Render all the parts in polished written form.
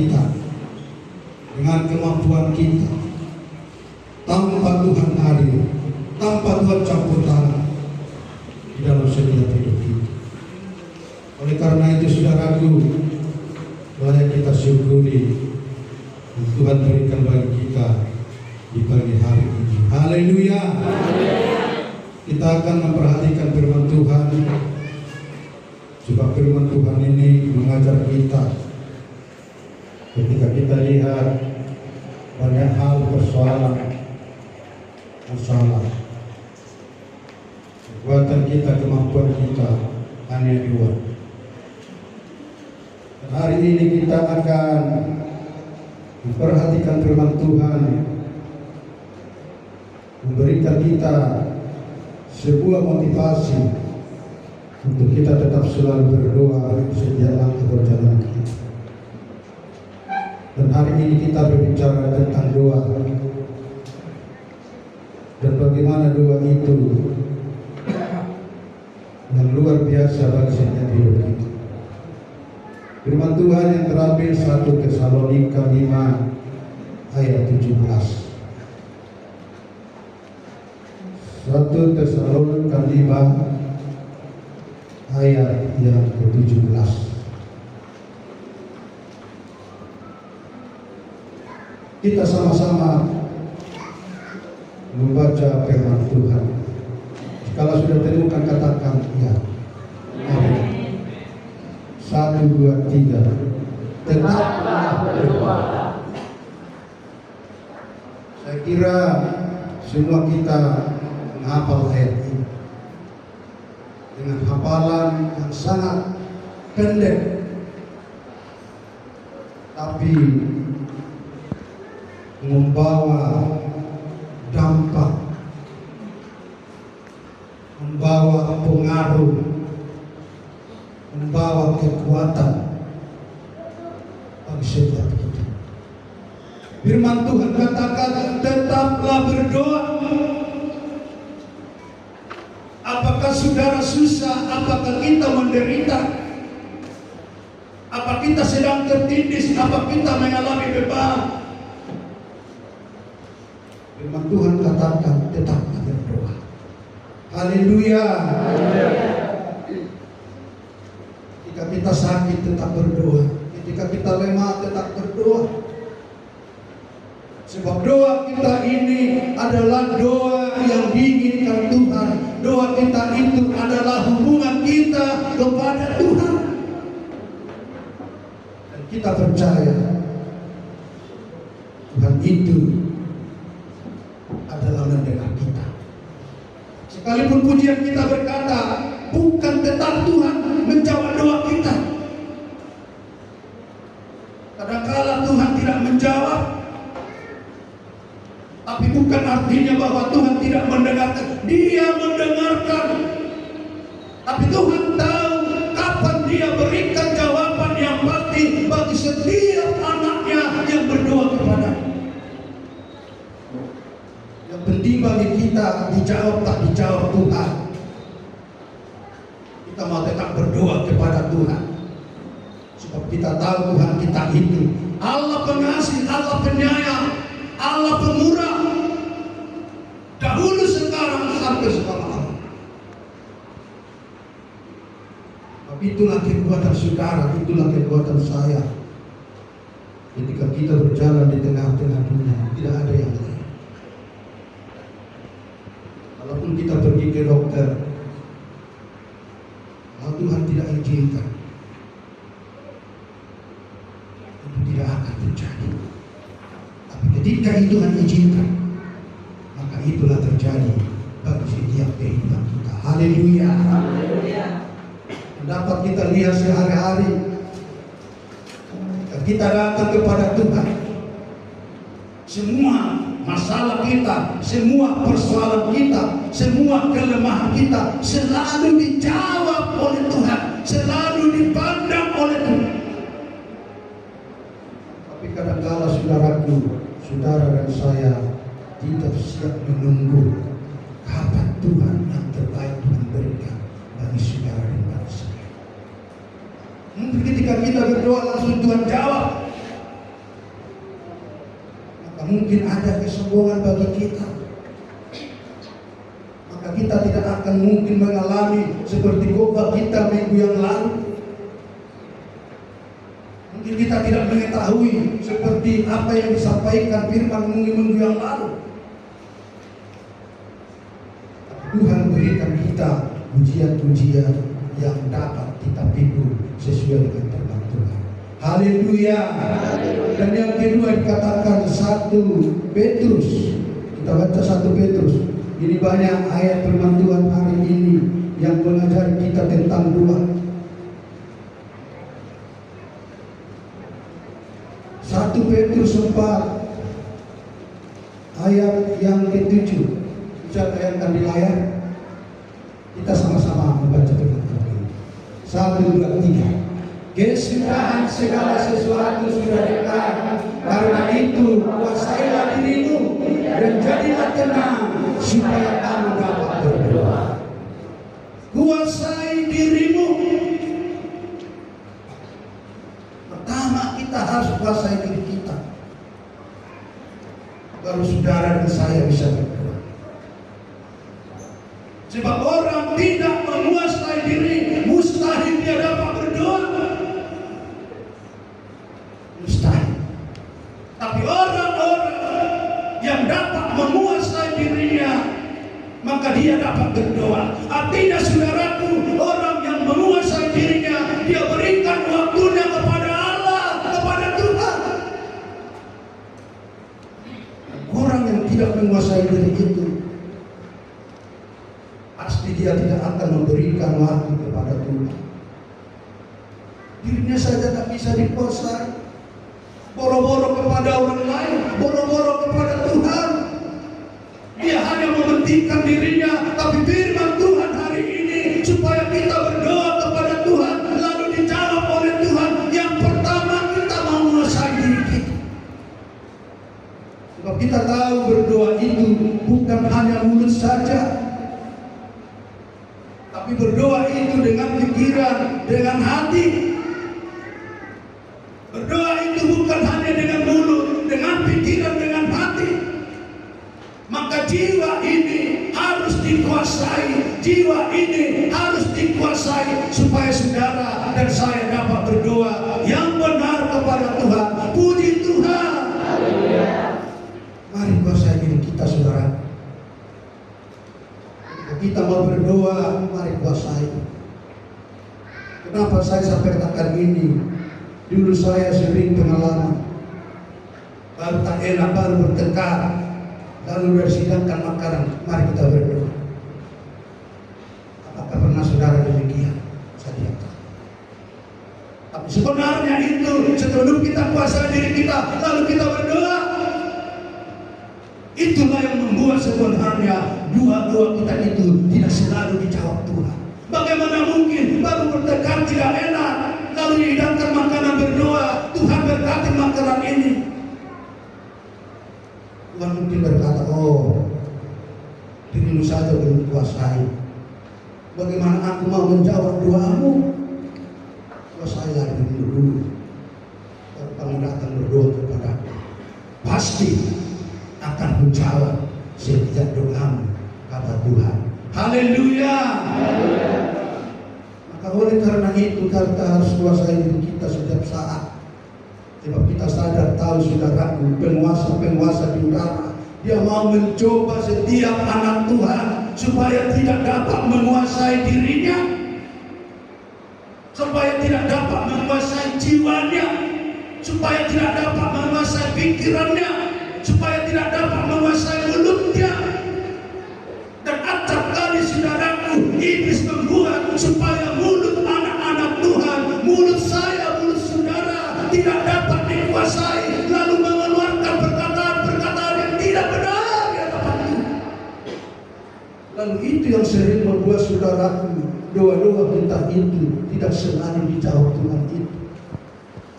kita, dengan kemampuan kita, tanpa Tuhan hadir, tanpa Tuhan campur tangan di dalam setiap hidup kita. Oleh karena itu saudaraku, layak kita syukuri Tuhan berikan bagi kita di pagi hari ini. Haleluya. Kita akan memperhatikan firman Tuhan, sebab firman Tuhan ini mengajar kita. Ketika kita lihat banyak hal persoalan, masalah, kekuatan kita, kemampuan kita hanya dua. Hari ini kita akan memperhatikan firman Tuhan, memberikan kita sebuah motivasi untuk kita tetap selalu berdoa setiap langkah perjalanan kita. Dan hari ini kita berbicara tentang doa dan bagaimana doa itu yang luar biasa bagi setiap hidup kita. Firman Tuhan yang terambil 1 Tesalonika 5 ayat 17. 1 Tesalonika 5 ayat yang ke-17. Kita sama-sama membaca firman Tuhan. Kalau sudah temukan katakan ya. Amin. 1, 2, 3. Tetaplah berdoa. Saya kira semua kita menghafal ayat ini dengan hafalan yang sangat pendek, tapi membawa dampak, membawa pengaruh, membawa kekuatan bagi setiap kita. Firman Tuhan katakan tetaplah berdoa. Apakah saudara susah? Apakah kita menderita? Apa kita sedang tertindis? Apa kita mengalami beban? Firman Tuhan katakan tetaplah berdoa. Haleluya. Ketika kita sakit tetap berdoa. Ketika kita lemah tetap berdoa. Sebab doa kita ini adalah doa yang diinginkan Tuhan. Doa kita itu adalah hubungan kita kepada Tuhan. Dan kita percaya Tuhan itu adalah mendengar kita. Sekalipun pujian kita berkata, bukan tetap Tuhan menjawab doa kita. Kadang-kala Tuhan tidak menjawab, tapi bukan artinya bahwa Tuhan tidak mendengarkan. Dia mendengarkan. Tapi Tuhan tahu kapan Dia berikan jawaban yang pasti bagi setiap anaknya yang berdoa kepada-Nya. Yang penting bagi kita dijawab tak dijawab Tuhan. Kita mau tetap berdoa kepada Tuhan. Sebab kita tahu Tuhan kita itu Allah pengasih, Allah penyayang, Allah pemurah. Dahulu, sekarang, sampai selama-lamanya. Tapi itulah kekuatan saudara, itulah kekuatan saya. Ketika kita berjalan di tengah-tengah dunia, tidak ada yang lain. Walaupun kita pergi ke dokter, kalau Tuhan tidak izinkan, itu tidak akan terjadi. Tapi ketika Tuhan izinkan, maka itulah terjadi bagi setiap kehidupan kita. Haleluya. Dapat kita lihat sehari-hari, kita datang kepada Tuhan, semua masalah kita, semua persoalan kita, semua kelemahan kita selalu dijawab oleh Tuhan, selalu dipandang oleh Tuhan. Tapi kadang-kala saudaraku, saudara dan saya tidak siap menunggu kapan Tuhan yang terbaik Tuhan berikan bagi saudara dan bagi saya. Mungkin ketika kita berdoa langsung Tuhan jawab, mungkin ada kesombongan bagi kita. Maka kita tidak akan mungkin mengalami seperti khotbah kita minggu yang lalu. Mungkin kita tidak mengetahui seperti apa yang disampaikan firman minggu yang lalu. Tuhan berikan kita pujian-pujian yang dapat kita pikul sesuai dengan firman Tuhan. Haleluya. Dan yang kedua dikatakan 1 Petrus. Kita baca 1 Petrus. Ini banyak ayat firman Tuhan hari ini yang mengajari kita tentang doa. 1 Petrus 4 ayat yang ke-7. Bisa tayangkan di layar. Kita sama-sama membaca firman Tuhan. 1, 2, 3. Kesudahan segala sesuatu sudah dekat. Karena itu kuasailah dirimu dan jadilah tenang supaya kamu dapat berdoa. Kuasai dirimu. Pertama kita harus kuasai diri kita. Baru saudara dan saya bisa berdoa. Sebab orang tidak menguasai diri, mustahil dia dapat berdoa. Mustahil. Tapi orang-orang yang dapat menguasai dirinya, maka dia dapat berdoa. Artinya saudaraku, orang yang menguasai dirinya, dia berikan waktunya kepada Allah, kepada Tuhan. Orang yang tidak menguasai diri itu, pasti dia tidak akan memberikan waktu kepada Tuhan. Dirinya saja tak bisa dikuasai. Boro-boro kepada orang lain, boro-boro kepada Tuhan. Dia hanya mementingkan dirinya. Tapi firman Tuhan hari ini supaya kita berdoa kepada Tuhan, lalu dijawab oleh Tuhan. Yang pertama kita menguasai diri kita. Sebab kita tahu berdoa itu bukan hanya mulut saja, tapi berdoa itu dengan pikiran, dengan hati. Berdoa itu bukan hanya dengan mulut, dengan pikiran, dengan hati. Maka jiwa ini harus dikuasai. Jiwa ini harus dikuasai supaya saudara dan saya dapat berdoa yang benar kepada Tuhan. Puji Tuhan. Mari kuasai diri kita, saudara. Kita mau berdoa, mari kuasai. Kenapa saya sampai katakan ini? Dulu saya sering pengalaman, baru tak enak, baru bertengkar, lalu disidangkan makanan, mari kita berdoa. Apakah pernah saudara demikian? Saya tidak tahu. Tapi sebenarnya itu sebelum kita kuasai diri kita, lalu kita berdoa. Itulah yang membuat sebenarnya doa-doa kita itu tidak selalu dijawab Tuhan. Bagaimana mungkin baru bertengkar tidak enak, lalu dihidangkan makanan berdoa, Tuhan berkati makanan ini. Tuhan mungkin berkata, oh, dirimu saja belum kuasai. Bagaimana aku mau menjawab doamu? Kuasailah dirimu dulu, baru kamu datang berdoa kepadaku. Pasti akan menjawab setiap doamu, kata Tuhan. Haleluya. Maka oleh karena itu kita harus kuasai diri kita setiap saat. Sebab kita sadar tahu saudaraku, penguasa-penguasa di udara, dia mau mencoba setiap anak Tuhan supaya tidak dapat menguasai dirinya, supaya tidak dapat menguasai jiwanya, supaya tidak dapat menguasai pikirannya, supaya tidak dapat menguasai mulutnya. Dan acap kali saudaraku, iblis membuat supaya mulut anak-anak Tuhan, mulut saya, mulut saudara tidak dapat dikuasai, lalu mengeluarkan perkataan-perkataan yang tidak benar di hadapan Tuhan. Lalu itu yang sering membuat saudaraku, doa-doa kita itu tidak selalu dijawab Tuhan itu.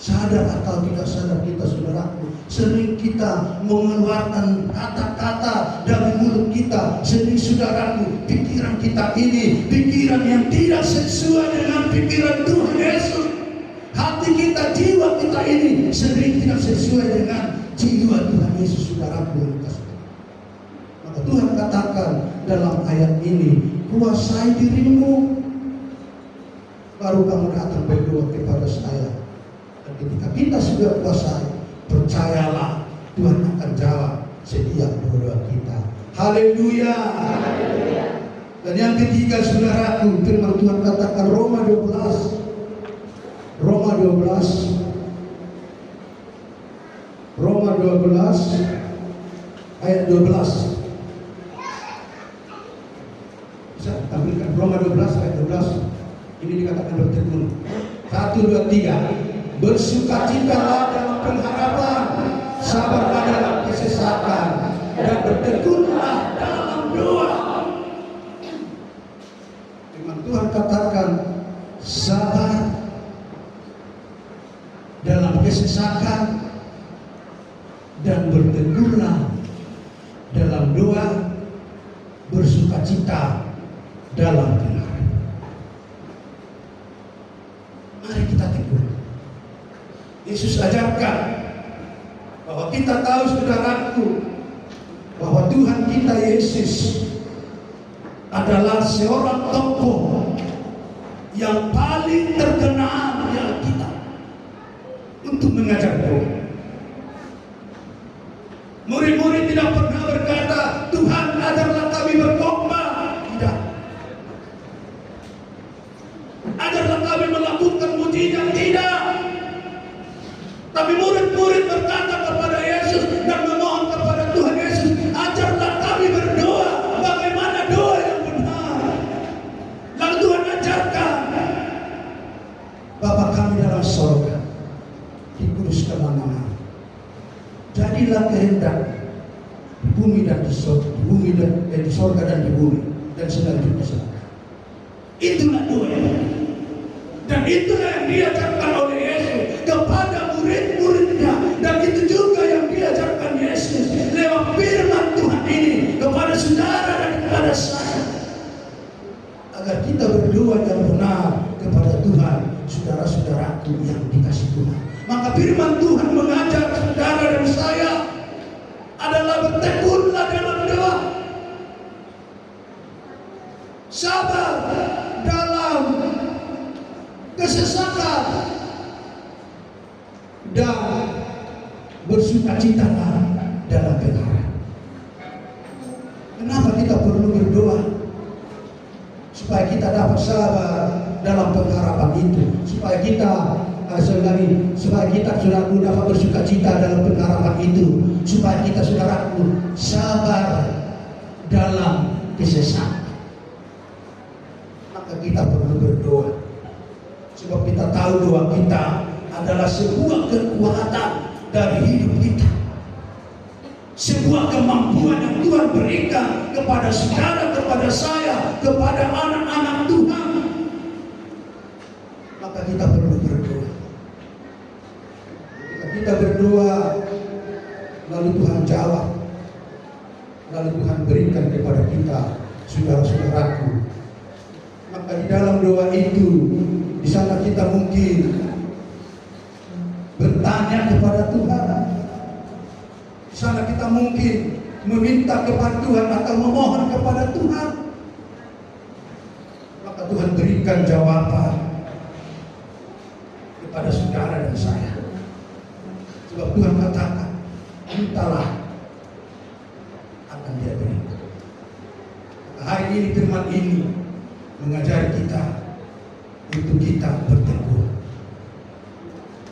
Sadar atau tidak sadar kita, saudaraku, sering kita mengeluarkan kata-kata dari mulut kita. Sering saudaraku, pikiran kita ini pikiran yang tidak sesuai dengan pikiran Tuhan Yesus. Hati kita, jiwa kita ini sering tidak sesuai dengan jiwa Tuhan Yesus saudaraku yang kasih. Maka Tuhan katakan dalam ayat ini, kuasai dirimu, baru kamu datang berdoa kepada saya. Dan ketika kita sudah kuasai, percayalah Tuhan akan jawab setiap doa kita. Haleluya. Dan yang ketiga saudaraku, firman Tuhan katakan Roma 12 ayat 12. Bisa tampilkan Roma 12 ayat 12. Ini dikatakan bertekun. 1, 2, 3. Bersukacitalah dalam pengharapan, sabarlah dalam kesesakan, dan bertekunlah dalam doa. Firman Tuhan katakan sabar dalam kesesakan dan bertekunlah dalam doa, bersukacita dalam pengharapan. Mari kita teguh. Yesus ajarkan bahwa kita tahu saudaraku bahwa Tuhan kita Yesus adalah seorang tokoh yang paling terkenal di Alkitab untuk mengajar doa. Murid-murid tidak pernah berkata, Tuhan ajarlah kami berkhotbah. Tidak. Ajarlah kami melakukan mujizat. Tidak. Tapi murid-murid berkata kepada Yesus dan memohon kepada Tuhan Yesus, ajarlah kami berdoa. Bagaimana doa yang benar? Lalu Tuhan ajarkan, Bapa kami dalam sorga, dikuduskanlah namamu. Jadilah kehendak di bumi dan di sorga dan di bumi dan selanjutnya selama. Itulah doa yang benar. Dan itulah yang diajarkan oleh Yesus kepada murid-muridnya. Dan itu juga yang diajarkan Yesus lewat firman Tuhan ini kepada saudara dan kepada saya. Agar kita berdoa yang benar kepada Tuhan, saudara-saudaraku yang dikasih Tuhan. Maka firman Tuhan mengajar saudara dan saya adalah bertekunlah dalam doa, sabar dalam kesesakan, dan bersukacitalah dalam pengharapan. Kenapa kita perlu berdoa? Supaya kita dapat sabar dalam pengharapan itu, supaya kita saudaraku dapat bersukacita dalam pengharapan itu, supaya kita saudaraku sabar dalam kesesakan. Maka kita perlu berdoa, sebab kita tahu doa kita adalah sebuah kekuatan dari hidup kita, sebuah kemampuan yang Tuhan berikan kepada saudara, kepada saya, kepada anak-anak Tuhan. Maka kita perlu berdoa. Ketika kita berdoa, lalu Tuhan jawab, lalu Tuhan berikan kepada kita, saudara-saudaraku. Maka di dalam doa itu, di sana kita mungkin bertanya kepada Tuhan. Di sana kita mungkin meminta kepada Tuhan atau memohon kepada Tuhan. Maka Tuhan berikan jawaban kepada saudara dan saya. Sebab Tuhan katakan, mintalah akan Dia berikan. Hari ini firman ini mengajari kita untuk kita berteguh.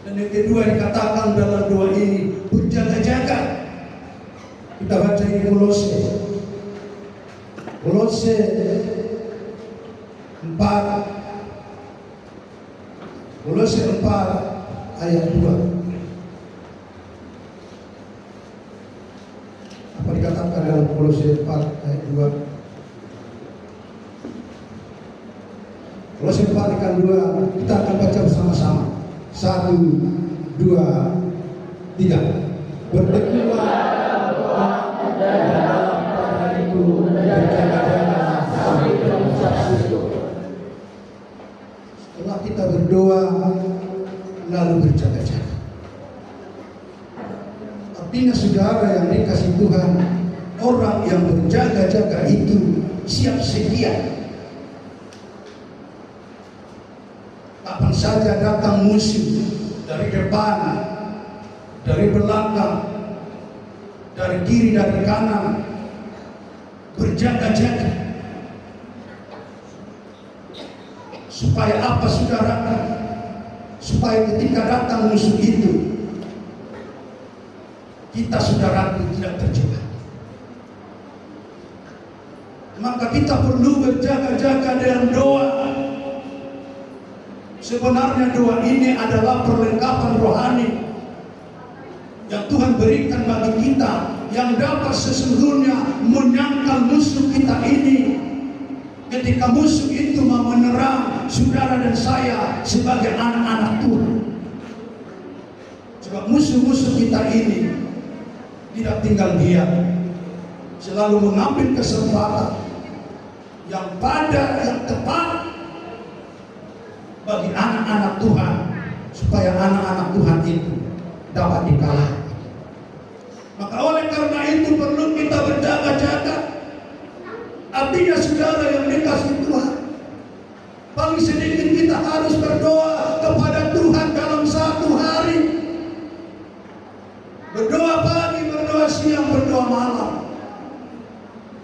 Dan yang kedua dikatakan dalam doa ini, berjaga-jaga. Kita baca ini Kolose 4 ayat 2. Apa dikatakan dalam Kolose 4 ayat 2? Kolose 4 ayat 2, kita akan baca bersama-sama. 1, 2, 3. Bertekunlah dalam pada itu, berjaga-jaga sampai kemuliaan itu. Setelah kita berdoa, lalu berjaga-jaga. Apa Artinya saudara yang dikasih Tuhan, orang yang berjaga-jaga itu siap sedia. Kapan saja datang musuh dari depan, dari belakang, dari kiri, dari kanan, berjaga-jaga. Supaya apa saudara? Supaya ketika datang musuh itu, kita saudaraku tidak terjebak. Maka kita perlu berjaga-jaga dengan doa. Sebenarnya doa ini adalah perlengkapan rohani yang Tuhan berikan bagi kita, yang dapat sesungguhnya menyangkal musuh kita ini. Ketika musuh itu mau menyerang saudara dan saya sebagai anak-anak Tuhan. Sebab musuh-musuh kita ini tidak tinggal diam, selalu mengambil kesempatan yang pada, yang tepat bagi anak-anak Tuhan, supaya anak-anak Tuhan itu dapat dikalahkan. Maka oleh karena itu perlu kita berjaga-jaga. Artinya saudara yang dikasih Tuhan, paling sedikit kita harus berdoa kepada Tuhan dalam satu hari. Berdoa pagi, berdoa siang, berdoa malam.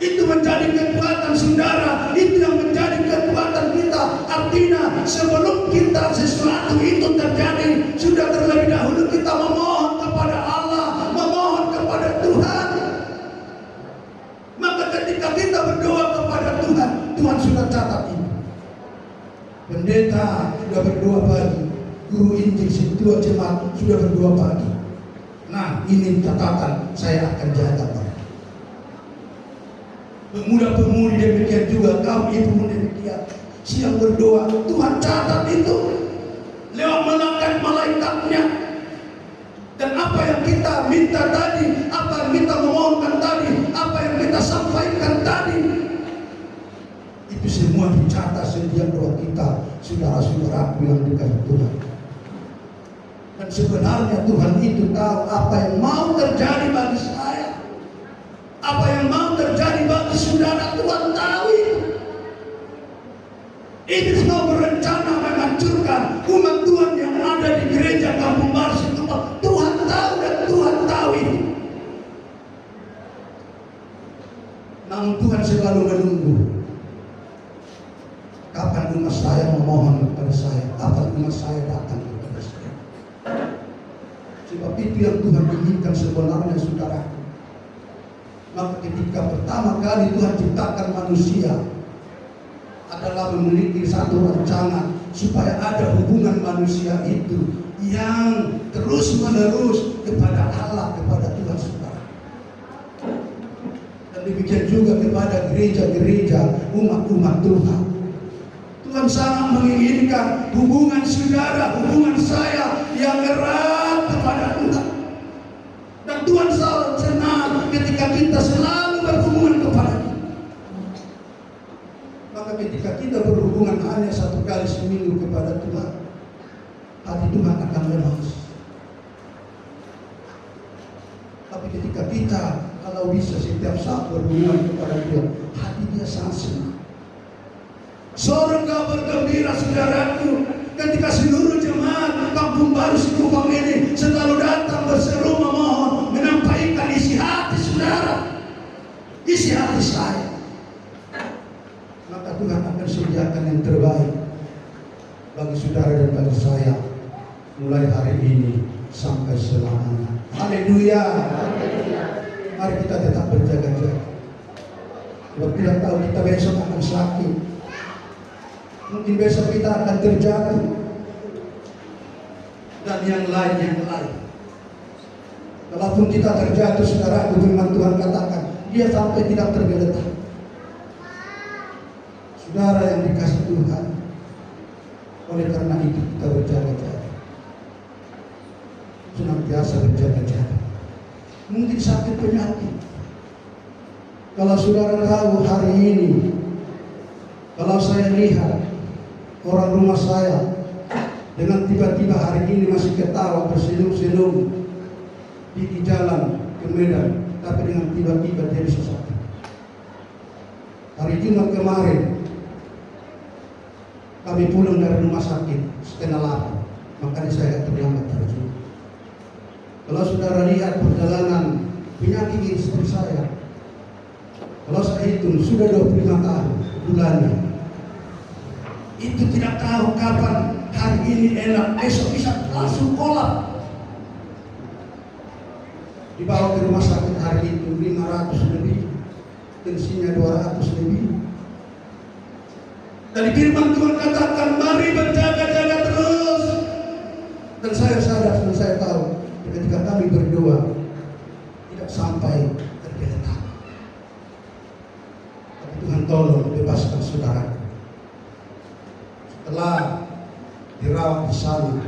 Itu menjadi kekuatan saudara, itu yang menjadi kekuatan kita. Artinya sebelum kita sesuatu itu terjadi, sudah terlebih dahulu kita memohon kepada Allah, memohon kepada Tuhan. Maka ketika kita berdoa kepada Tuhan, Tuhan sudah catat ini. Pendeta sudah berdoa pagi, guru Injil Situa Jemaat sudah berdoa pagi. Nah, ini catatan, saya akan jaga Pak. Pemuda-pemudi demikian juga, kaum ibu demikian. Siang berdoa, Tuhan catat itu lewat malaikat-malaikatnya. Dan apa yang kita minta tadi, apa yang kita memohonkan tadi, apa yang kita sampaikan tadi, itu semua dicatat setiap doa kita, saudara-saudaraku yang dikasih Tuhan. Dan sebenarnya Tuhan itu tahu apa yang mau terjadi bagi saya, apa yang mau terjadi bagi saudara. Tuhan tahu itu. Iblis mau berencana menghancurkan umat Tuhan yang ada di gereja Kampung Baru Situpa. Tuhan tahu dan Tuhan tahu itu. Namun Tuhan selalu menunggu kapan umat saya memohon kepada saya, kapan umat saya datang kepada saya. Sebab itu yang Tuhan inginkan sebenarnya saudara. Maka ketika pertama kali Tuhan ciptakan manusia, adalah memiliki satu rancangan supaya ada hubungan manusia itu yang terus menerus kepada Allah, kepada Tuhan saudara. Dan demikian juga kepada gereja-gereja, umat-umat Tuhan. Tuhan sangat menginginkan hubungan saudara, hubungan saya yang erat kepada Tuhan. Dan Tuhan selalu senang ketika kita selalu berhubungan kepada Dia. Maka ketika kita berhubungan hanya satu kali seminggu kepada Tuhan, hati Tuhan akan lemas. Tapi ketika kita kalau bisa setiap saat berhubungan kepada Dia, hati Dia sangat senang. Sorga bergembira saudaraku ketika seluruh jemaat Kampung Baru Sikupang ini selalu datang berseru memohon, menyampaikan isi hati saudara, isi hati saya. Maka Tuhan akan sediakan yang terbaik bagi saudara dan bagi saya mulai hari ini sampai selamanya. Haleluya. Mari kita tetap berjaga-jaga. Sebab tidak tahu kita besok akan sakit. Mungkin besok kita akan terjatuh. Dan yang lain. Kalaupun kita terjatuh, saudara, firman Tuhan katakan, dia sampai tidak tergeletak. Saudara yang dikasih Tuhan, oleh karena itu kita berjaga-jaga. Senantiasa berjaga-jaga. Mungkin sakit penyakit. Kalau saudara tahu hari ini, kalau saya lihat orang rumah saya dengan tiba-tiba hari ini masih ketawa, bersenyum-senyum, di jalan ke Medan, tapi dengan tiba-tiba dia bisa sakit. Hari Jumat kemarin kami pulang dari rumah sakit setengah 8, makanya saya terlambat hari Jumat. Kalau saudara lihat perjalanan penyakit istri saya, kalau saya hitung sudah 25 tahun bulannya, itu tidak tahu kapan hari ini enak, besok bisa langsung kolap. Dibawa ke rumah sakit hari itu 500 lebih, tensinya 200 lebih. Dan firman Tuhan katakan, mari berjaga-jaga terus. Dan saya sadar dan saya tahu, ketika kami berdoa tidak sampai tergeletak. Tapi Tuhan tolong bebaskan saudara. Setelah dirawat di sana,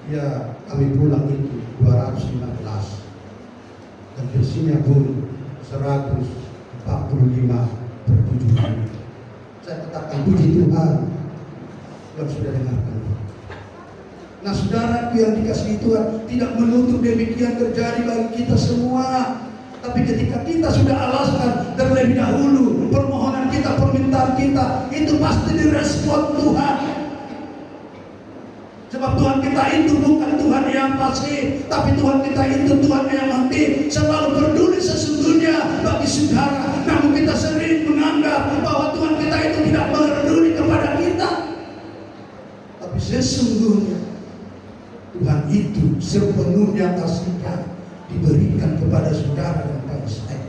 ya kami pulang itu 215 dan tensinya pun 145/70. Saya katakan puji Tuhan yang sudah dengarkan. Nah saudaraku yang dikasihi Tuhan, tidak menutup demikian terjadi bagi kita semua. Tapi ketika kita sudah alaskan terlebih dahulu permohonan kita, permintaan kita, itu pasti direspon Tuhan. Sebab Tuhan kita itu bukan Tuhan yang pasif, tapi Tuhan kita itu Tuhan yang aktif, selalu peduli sesungguhnya bagi saudara. Namun kita sering menganggap bahwa Tuhan kita itu tidak peduli kepada kita. Tapi sesungguhnya Tuhan itu sepenuhnya kasihnya diberikan kepada saudara dan kepada saya.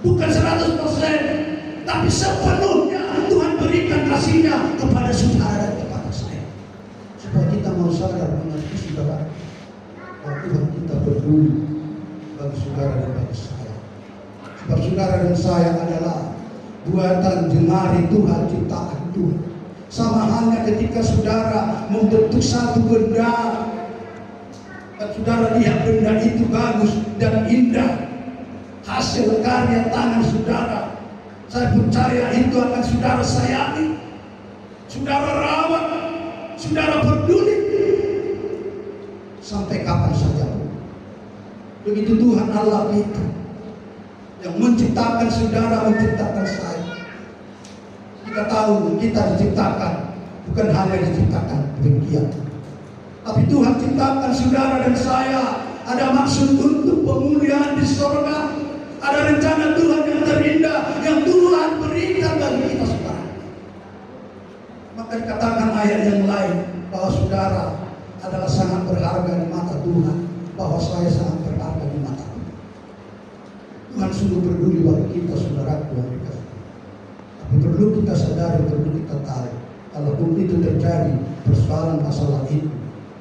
Bukan 100%, tapi sepenuhnya Tuhan berikan kasihnya kepada saudara dan kepada saya. Supaya kita mau sadar mengerti saudara, bahwa Tuhan kita peduli bagi saudara dan bagi saya. Sebab saudara dan saya adalah buatan jemari Tuhan, ciptaan Tuhan. Sama halnya ketika saudara membentuk satu benda, dan saudara lihat benda itu bagus dan indah, hasil karya tangan saudara. Saya percaya itu akan saudara sayangi, saudara rawat, saudara peduli sampai kapan saja. Begitu Tuhan Allah kita yang menciptakan saudara, menciptakan saya. Kita tahu kita diciptakan bukan hanya diciptakan demikian, tapi Tuhan ciptakan saudara dan saya ada maksud untuk pemulihan di sorga. Ada rencana Tuhan yang terindah yang Tuhan berikan bagi kita saudara. Maka dikatakan ayat yang lain bahwa saudara adalah sangat berharga di mata Tuhan, bahwa saya sangat berharga di mata Tuhan. Tuhan sungguh peduli bagi kita saudaraku yang dikasih. Tapi perlu kita sadari, perlu kita tahu, kalaupun itu terjadi persoalan masalah itu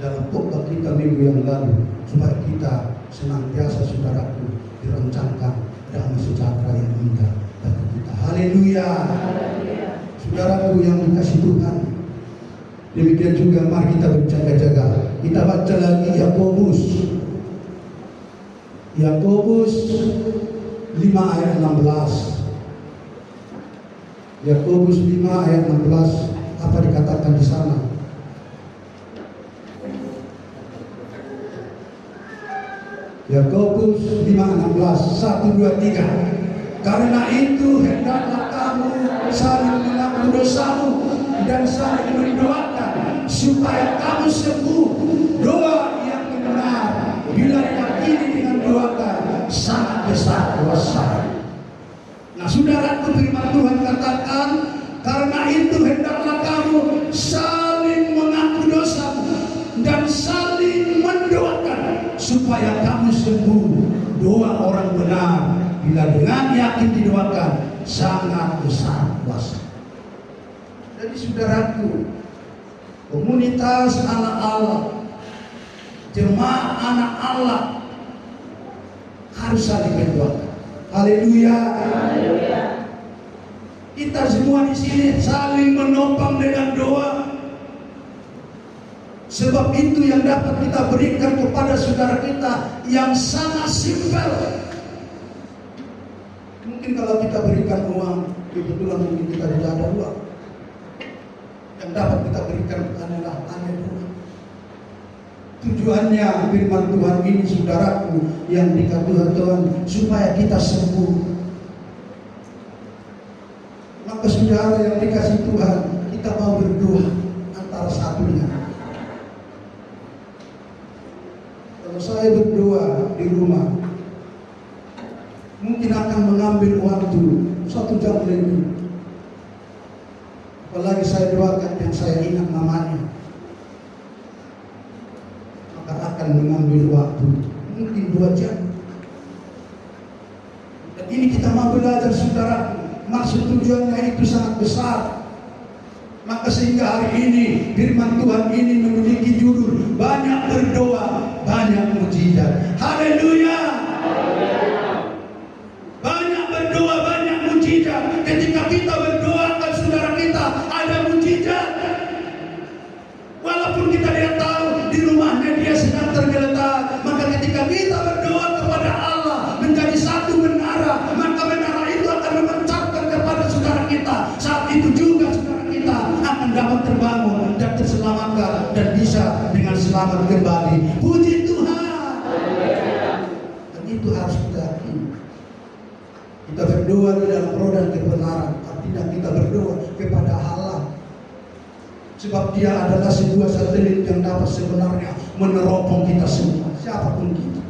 dalam khotbah kita minggu yang lalu, supaya kita senantiasa saudaraku dirancangkan damai sejahtera yang indah bagi kita. Haleluya. Saudaraku yang dikasih Tuhan, demikian juga mari kita berjaga-jaga. Kita baca lagi Yakobus 5 ayat 16. Yakobus 5 ayat 16, apa dikatakan di sana? Yakobus 5:16, 1, 2, 3. Karena itu hendaklah kamu saling mengaku dosamu dan saling mendoakan supaya kamu sembuh. Doa yang benar bila diyakini dengan doakan sangat besar kuasa. Nah saudaraku, firman Tuhan katakan, karena itu hendaklah kamu saling mengaku dosamu dan saling mendoakan supaya kamu sembuh. Doa orang benar bila dengan yakin didoakan sangat besar kuasa. Jadi saudaraku, komunitas anak Allah, jemaat anak Allah harus saling mendoakan. Haleluya. Kita semua di sini saling menopang dengan doa. Sebab itu yang dapat kita berikan kepada saudara kita yang sangat simpel. Mungkin kalau kita berikan uang, kebetulan mungkin kita tidak ada uang. Yang dapat kita berikan adalah hanya doa. Tujuannya firman Tuhan ini, saudaraku yang dikasihi Tuhan, supaya kita sembuh. Maka saudara yang dikasih Tuhan, kita mau berdoa antara satunya. Kalau saya berdoa di rumah, mungkin akan mengambil waktu 1 jam lebih. Apalagi saya doakan yang saya ingat namanya, maka akan mengambil waktu mungkin 2 jam. Dan ini kita mau belajar, saudara. Maksud tujuannya itu sangat besar. Maka sehingga hari ini firman Tuhan ini memiliki judul banyak berdoa, banyak mujizat. Haleluya. Banyak berdoa, banyak mujizat. Ketika kita berdoa kan saudara kita ada mujizat. Walaupun kita tidak tahu di rumahnya dia sedang tergeletak, maka ketika kita berdoa kepada Allah menjadi satu menara, maka menara itu akan memancarkan kepada saudara kita. Saat itu juga saudara kita akan dapat terbangun dan terselamatkan dan bisa dengan selamat kembali. Puji Tuhan. Dan itu harus kita yakini. Kita berdoa di dalam roh dan kebenaran, artinya kita berdoa kepada Allah. Sebab dia adalah sebuah satelit yang dapat sebenarnya meneropong kita semua, siapapun kita.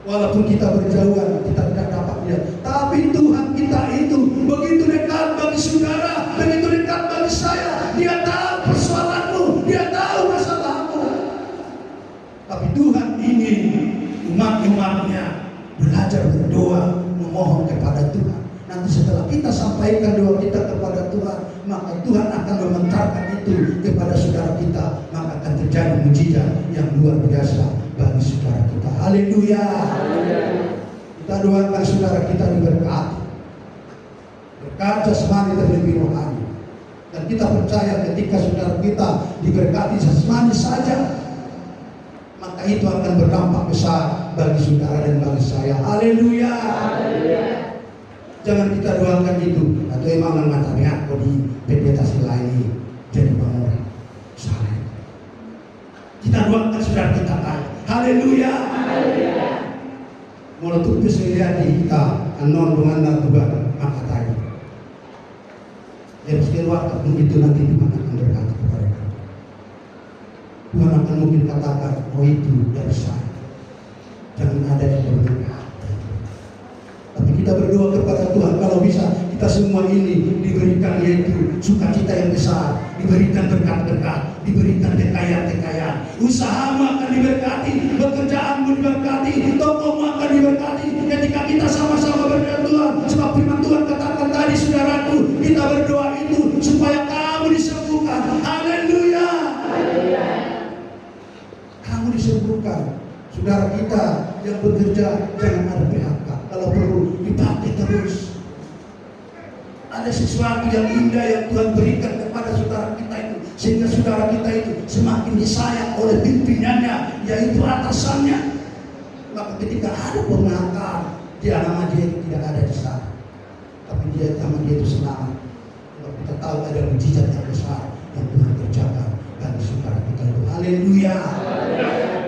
Walaupun kita berjauhan, kita tidak dapat lihat. Tapi Tuhan kita itu begitu dekat bagi saudara, begitu dekat bagi saya. Dia tahu persoalanmu, dia tahu masalahmu. Tapi Tuhan ingin umat-umatnya belajar berdoa, memohon kepada Tuhan. Nanti setelah kita sampaikan doa kita kepada Tuhan, maka Tuhan akan memancarkan itu kepada saudara kita. Maka akan terjadi mujizat yang luar biasa bagi saudara kita. Haleluya. Kita doakan saudara kita diberkati, berkat jasmani terlebih rohani. Dan kita percaya ketika saudara kita diberkati jasmani saja, maka itu akan berdampak besar bagi saudara dan bagi saya. Haleluya. Jangan kita doakan itu atau emang mengatakan kok di meditasi lain jadi bangun salah. Kita doakan saudara kita kaya. Haleluya. Mulut bisa di kita anon dengan narkoba maka tadi. Jadi sekali waktu begitu nanti Tuhan akan berkata kepada kita. Tuhan akan mungkin katakan, oh itu dari saya. Jangan ada yang berbeda. Tapi kita berdoa kepada Tuhan, kalau bisa kita semua ini diberikan yaitu sukacita yang besar, diberikan berkat-berkat, diberikan kekayaan-kekayaan. Usahamu akan diberkati, pekerjaanmu diberkati, tokomu akan diberkati ketika kita sama-sama berdoa Tuhan. Sebab firman Tuhan katakan tadi saudaraku, kita berdoa itu supaya kamu disembuhkan. Haleluya. Kamu disembuhkan. Saudara kita yang bekerja jangan ada PHK. Kalau perlu dipakai terus. Ada sesuatu yang indah yang Tuhan berikan kepada saudara kita itu, sehingga saudara kita itu semakin disayang oleh pimpinannya, yaitu atasannya. Maka ketika ada pengangkatan, nama dia itu tidak ada di sana, tapi nama dia itu selamat. Sebab kita tahu ada mujizat yang besar yang Tuhan kerjakan bagi saudara kita itu. Haleluya.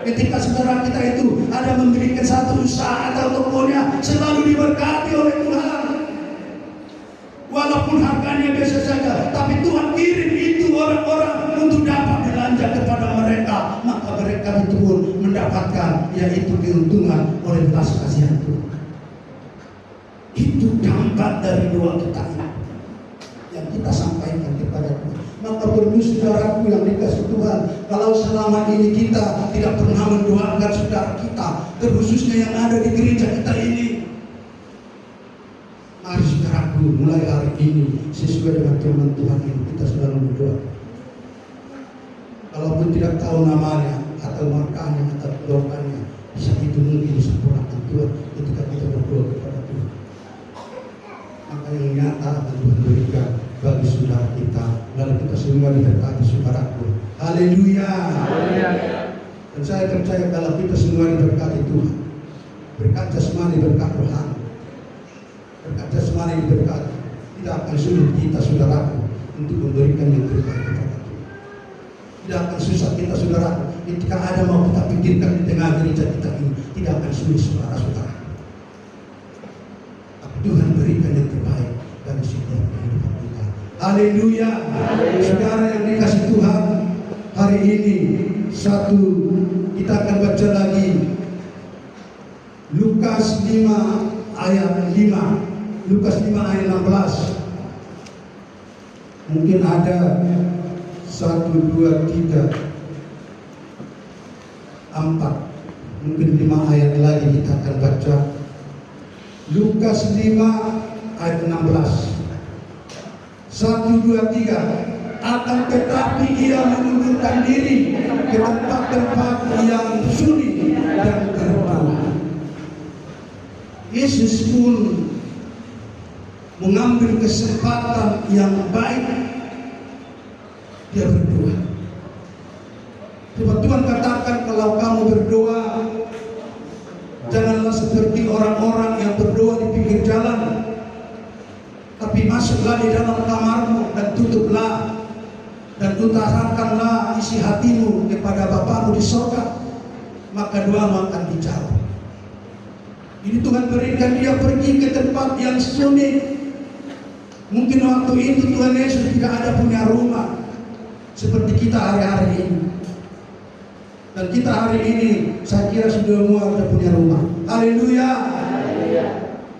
Ketika saudara kita itu ada memberikan satu usaha atau tokonya, selalu diberkati oleh Tuhan. Walaupun harganya biasa saja, tapi Tuhan kirim itu orang-orang untuk dapat belanja kepada mereka. Maka mereka itu pun mendapatkan yaitu keuntungan oleh belas kasihan Tuhan. Itu dampak dari doa kita yang kita sampaikan kepada Tuhan. Maka perlu saudaraku yang dikasih Tuhan, kalau selama ini kita tidak pernah mendoakan saudara kita, terkhususnya yang ada di gereja kita ini, mari saudaraku mulai hari ini sesuai dengan firman Tuhan ini kita selalu berdoa. Kalaupun tidak tahu namanya atau markahnya atau doanya, bisa itu mungkin disempurnakan Tuhan ketika kita berdoa kepada Tuhan. Maka yang nyata akan Tuhan berikan bagi saudara kita, lalu kita semua diberkati saudaraku. Haleluya. Dan saya percaya kalau kita semua diberkati Tuhan, berkat jasmani, berkat rohani, berkat jasmani diberkati, tidak akan sulit kita saudaraku untuk memberikan yang terbaik kepada Tuhan. Tidak akan susah kita saudaraku ketika ada mau kita pikirkan di tengah gereja kita ini, tidak akan sulit saudara-saudara. Tapi Tuhan berikan yang terbaik bagi setiap kehidupan kita. Haleluya. Saudara yang dikasih Tuhan, hari ini kita akan baca lagi Lukas 5 ayat 5. Lukas 5 ayat 16. Mungkin ada 1, 2, 3, 4, mungkin 5 ayat lagi kita akan baca. Lukas 5 ayat 16. 1, 2, 3. Akan tetapi ia mengundurkan diri ke tempat-tempat yang sunyi dan berdoa. Yesus pun mengambil kesempatan yang baik, dia berdoa. Sebab Tuhan katakan, kalau kamu berdoa, janganlah seperti orang-orang yang berdoa di pinggir jalan, tapi masuklah di dalam kamarmu dan tutuplah dan utarakanlah isi hatimu kepada Bapamu di sorga, maka doamu akan dijawab. Ini Tuhan berikan dia pergi ke tempat yang sunyi. Mungkin waktu itu Tuhan Yesus tidak ada punya rumah seperti kita hari-hari ini. Dan kita hari ini saya kira sudah semua sudah punya rumah. Haleluya.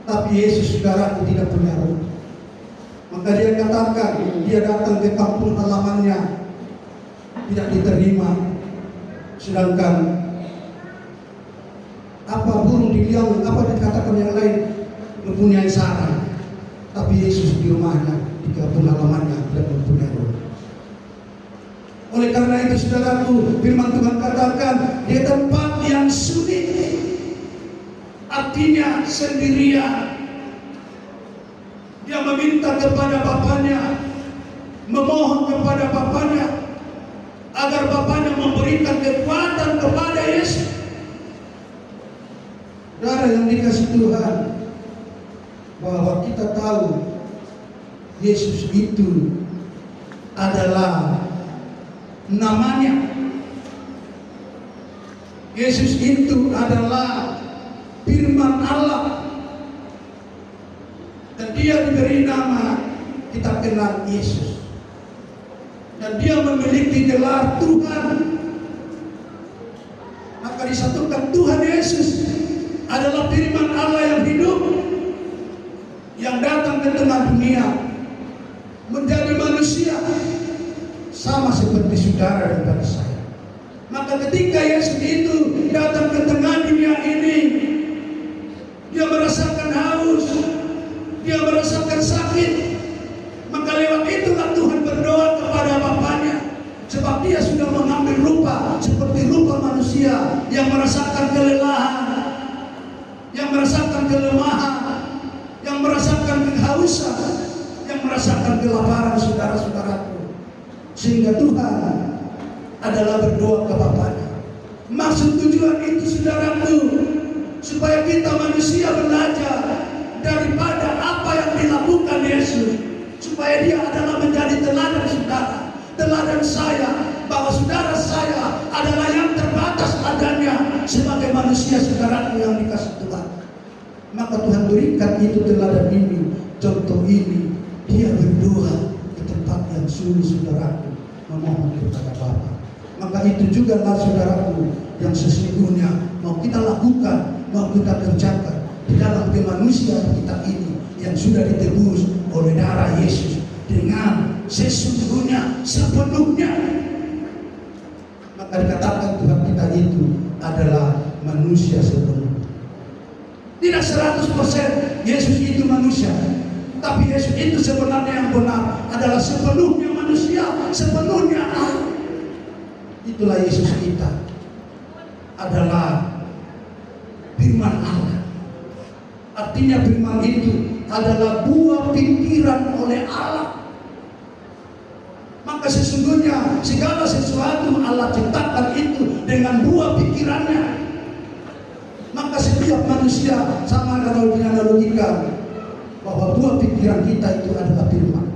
Tapi Yesus saudaraku tidak punya rumah. Maka dia katakan, dia datang ke kampung halamannya, tidak diterima. Sedangkan apa burung diliang, apa dikatakan yang lain mempunyai sarang. Tapi Yesus di rumahnya, di kampung halamannya tidak mempunyai rumah. Oleh karena itu saudaraku, firman Tuhan katakan di tempat yang sunyi, artinya sendirian. Dia meminta kepada Bapaknya, memohon kepada Bapaknya agar Bapaknya memberikan kekuatan kepada Yesus. Saudara yang dikasih Tuhan, bahwa kita tahu Yesus itu adalah namanya. Yesus itu adalah firman Allah. Dan dia diberi nama, kita kenal Yesus. Dan dia memiliki gelar Tuhan. Maka disatukan Tuhan Yesus adalah firman Allah yang hidup, yang datang ke tengah dunia, menjadi manusia, sama seperti saudara dan bagi saya. Maka ketika Yesus itu datang ke tengah dunia ini, dia merasakan haus, dia merasakan sakit. Maka lewat itulah Tuhan berdoa kepada Bapaknya, sebab dia sudah mengambil rupa seperti rupa manusia yang merasakan kelelahan, yang merasakan kelemahan, yang merasakan kehausan, yang merasakan kelaparan, saudara-saudaraku. Sehingga Tuhan adalah berdoa ke Bapaknya. Maksud tujuan itu saudaraku, supaya kita manusia belajar daripada apa yang dilakukan Yesus, supaya dia adalah menjadi teladan saudara, teladan saya, bahwa saudara saya adalah yang terbatas adanya sebagai manusia saudaraku yang dikasih Tuhan. Maka Tuhan berikan itu teladan ini, contoh ini. Dia berdoa ke tempat yang sunyi saudaraku, memohon kepada Bapa. Maka itu juga lah saudaraku yang sesungguhnya mau kita lakukan, mau kita kerjakan di dalam kemanusiaan kita ini yang sudah ditebus oleh darah Yesus dengan sesungguhnya, sepenuhnya. Maka dikatakan Tuhan kita itu adalah manusia sepenuhnya. Tidak 100% Yesus itu manusia, tapi Yesus itu sebenarnya yang benar adalah sepenuhnya manusia, sepenuhnya Allah. Itulah Yesus kita, adalah firman Allah. Artinya firman itu adalah buah pikiran oleh Allah. Maka sesungguhnya segala sesuatu Allah ciptakan itu dengan buah pikirannya. Maka setiap manusia, sama kalau dianalogikan, bahwa buah pikiran kita itu adalah firman.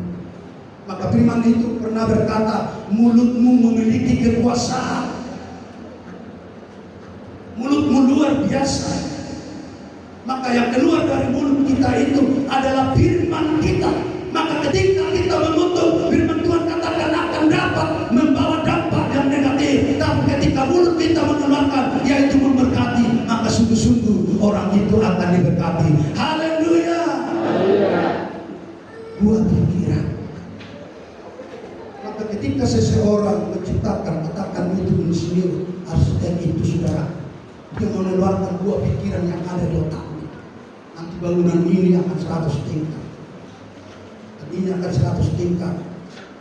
Maka firman itu pernah berkata, mulutmu memiliki kekuasaan biasa. Maka yang keluar dari mulut kita itu adalah firman kita. Maka ketika kita mengutuk, firman Tuhan katakan akan dapat membawa dampak yang negatif. Tapi ketika mulut kita mengeluarkan, yaitu memberkati, maka sungguh-sungguh orang itu akan diberkati. Haleluya. Buah pikiran. Maka ketika seseorang menciptakan, katakan itu insinyur, arsitek itu saudara, dia mengeluarkan buah pikiran yang ada di otaknya. Nanti bangunan ini akan 100 tingkat. Ini akan 100 tingkat.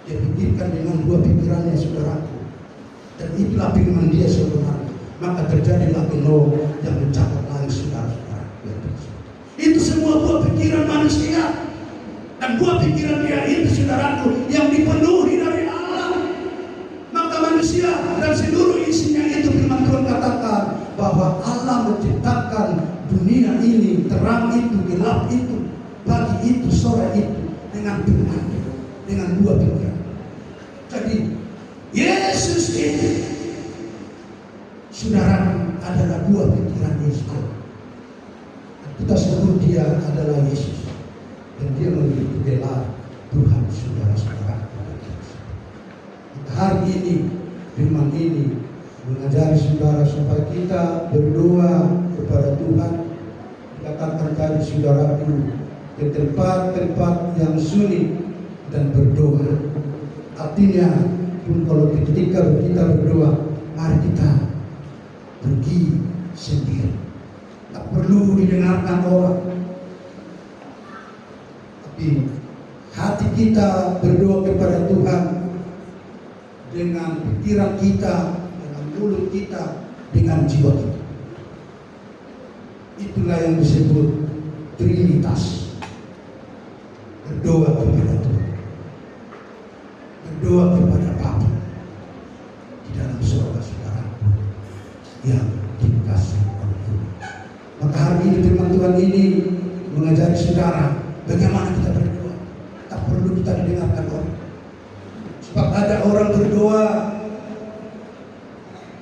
Dia pikirkan dengan dua pikirannya saudaraku. Dan itulah firman dia sebenarnya. Maka terjadilah penuh yang mencapai langit saudara-saudara. Itu semua buah pikiran manusia. Dan buah pikiran dia itu saudaraku yang dipenuhi dari Allah. Maka manusia dan seluruh isinya itu firman Tuhan katakan bahwa Allah menciptakan dunia ini, terang itu, gelap itu, pagi itu, sore itu, dengan firman, dengan buah pikiran. Jadi Yesus ini saudara adalah buah pikiran Yesus. Kita sebut dia adalah Yesus, dan dia memiliki gelar Tuhan saudara-saudara. Hari ini firman ini mengajari saudara supaya kita berdoa kepada Tuhan. Katakan tadi saudaraku, ke tempat-tempat yang sunyi dan berdoa. Artinya kalau ketika kita berdoa, mari kita pergi sendiri. Tak perlu didengarkan orang. Tapi hati kita berdoa kepada Tuhan dengan pikiran kita, dengan mulut kita, dengan jiwa kita. Itulah yang disebut Trinitas. Berdoa kepada Tuhan, berdoa kepada Bapa di dalam surga saudara yang dikasihi oleh Tuhan. Maka hari ini firman Tuhan ini mengajari saudara bagaimana kita berdoa. Tak perlu kita didengarkan orang. Sebab ada orang berdoa,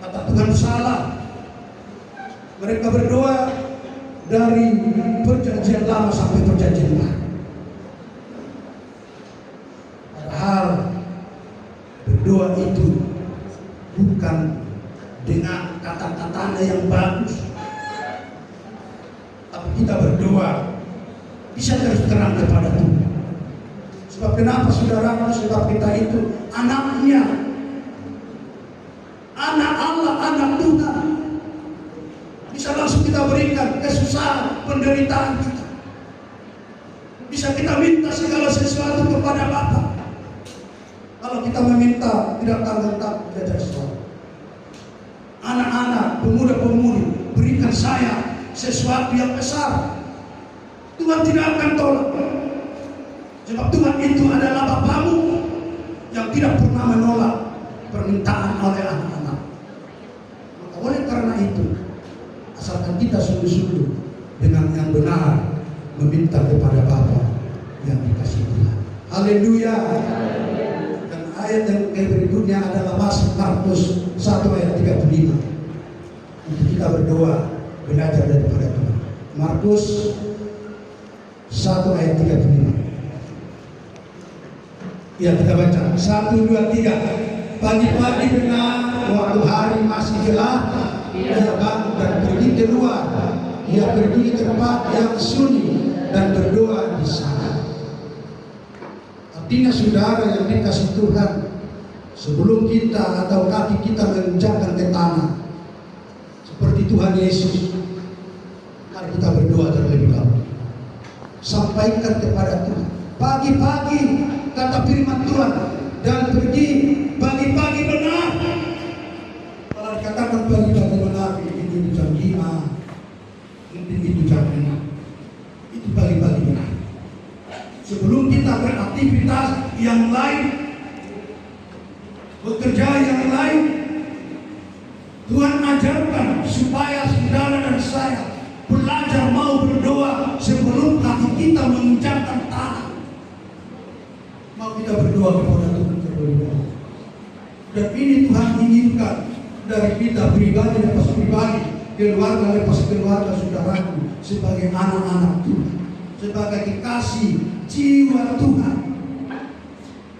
kata Tuhan salah. Mereka berdoa dari perjanjian lama sampai perjanjian baru. Berdoa itu bukan dengan kata-katanya yang bagus, tapi kita berdoa bisa terus terang kepada Tuhan. Sebab kenapa saudara? Sebab kita itu anaknya, anak Allah, anak Tuhan. Bisa langsung kita berikan kesusahan, penderitaan kita. Bisa kita minta segala sesuatu kepada Bapa. Kalau kita meminta tidak tanggung-tanggung, tidak ada sesuatu. Anak-anak, pemuda-pemudi, berikan saya sesuatu yang besar. Tuhan tidak akan tolak. Sebab Tuhan itu adalah Bapamu yang tidak pernah menolak permintaan oleh anak-anak. Maka oleh karena itu, asalkan kita sungguh-sungguh dengan yang benar meminta kepada Bapa yang dikasihi Tuhan. Haleluya. Ayat yang berikutnya adalah Markus 1 ayat 35. Untuk kita berdoa, belajar daripada Tuhan. Markus 1 ayat 35. Ya, kita baca 1, 2, 3. Pagi-pagi benar, waktu hari masih gelap, ia bangun dan pergi keluar. Ia pergi ke tempat yang sunyi dan berdoa di sana. Artinya saudara yang dikasih Tuhan, sebelum kita atau kaki kita menginjakkan ke tanah, seperti Tuhan Yesus, mari kita berdoa terlebih dahulu. Sampaikan kepada Tuhan. Pagi-pagi kata firman Tuhan, dan pergi pagi-pagi benar. Kalau dikatakan pagi-pagi benar, itu jam 5, mungkin itu jam 6. Itu pagi-pagi benar. Sebelum kita beraktivitas yang lain, bekerja yang lain, Tuhan ajarkan supaya saudara dan saya belajar mau berdoa sebelum kaki kita menginjakkan tanah. Mau kita berdoa kepada Tuhan terlebih dahulu. Dan ini Tuhan inginkan dari kita pribadi dan pribadi keluarga lepas keluarga saudaraku sebagai anak-anak Tuhan, sebagai kekasih jiwa Tuhan.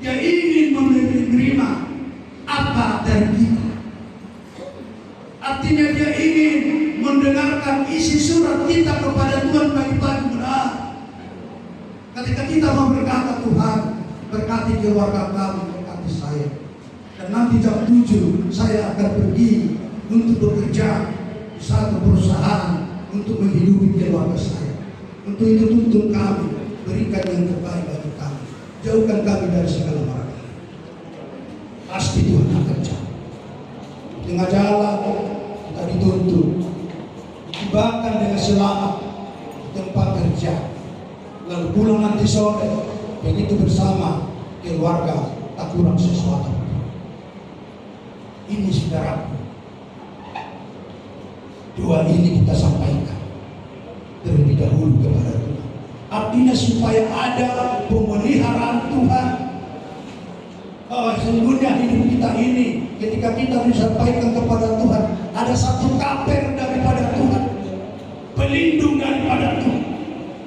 Dia ingin menerima apa dari kita. Artinya dia ingin mendengarkan isi surat kita kepada Tuhan pagi-pagi benar. Ketika kita mau berkata, Tuhan berkati keluarga kami, berkati saya. Dan nanti jam 7 saya akan pergi untuk bekerja di satu perusahaan untuk menghidupi keluarga saya. Untuk itu tuntun kami, berikan yang terbaik bagi kami. Jauhkan kami dari segala mara. Pasti Tuhan akan jawab. Di tengah jalan kita dituntun, ditibakan dengan selamat di tempat kerja. Lalu pulang nanti sore, begitu bersama keluarga tak kurang sesuatu. Ini saudaraku, doa ini kita sampaikan terlebih dahulu kepada Tuhan. Artinya supaya ada pemeliharaan Tuhan. Sesungguhnya hidup kita ini, ketika kita disampaikan kepada Tuhan, ada satu kaper daripada Tuhan, pelindung daripada Tuhan.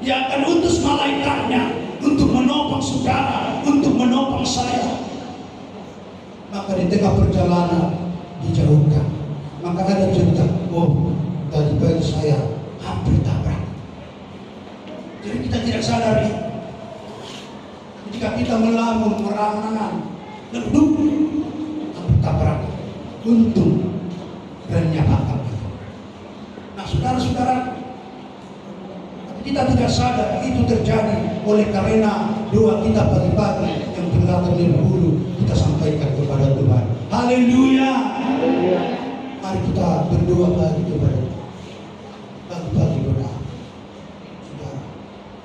Dia akan utus malaikatnya untuk menopang saudara, untuk menopang saya. Maka di tengah perjalanan dijauhkan. Maka ada cerita, oh tadi pagi saya hampir tabrak. Jadi kita tidak sadari. Ketika kita melamun, merangan, leduk, hampir tabrak. Untung remnya bakal. Nah saudara-saudara, kita tidak sadar itu terjadi oleh karena doa kita pagi-pagi yang terlalu dahulu kita sampaikan kepada Tuhan. Haleluya. Mari kita berdoa lagi kepada Tuhan. Pagi-pagi berdoa. Saudara,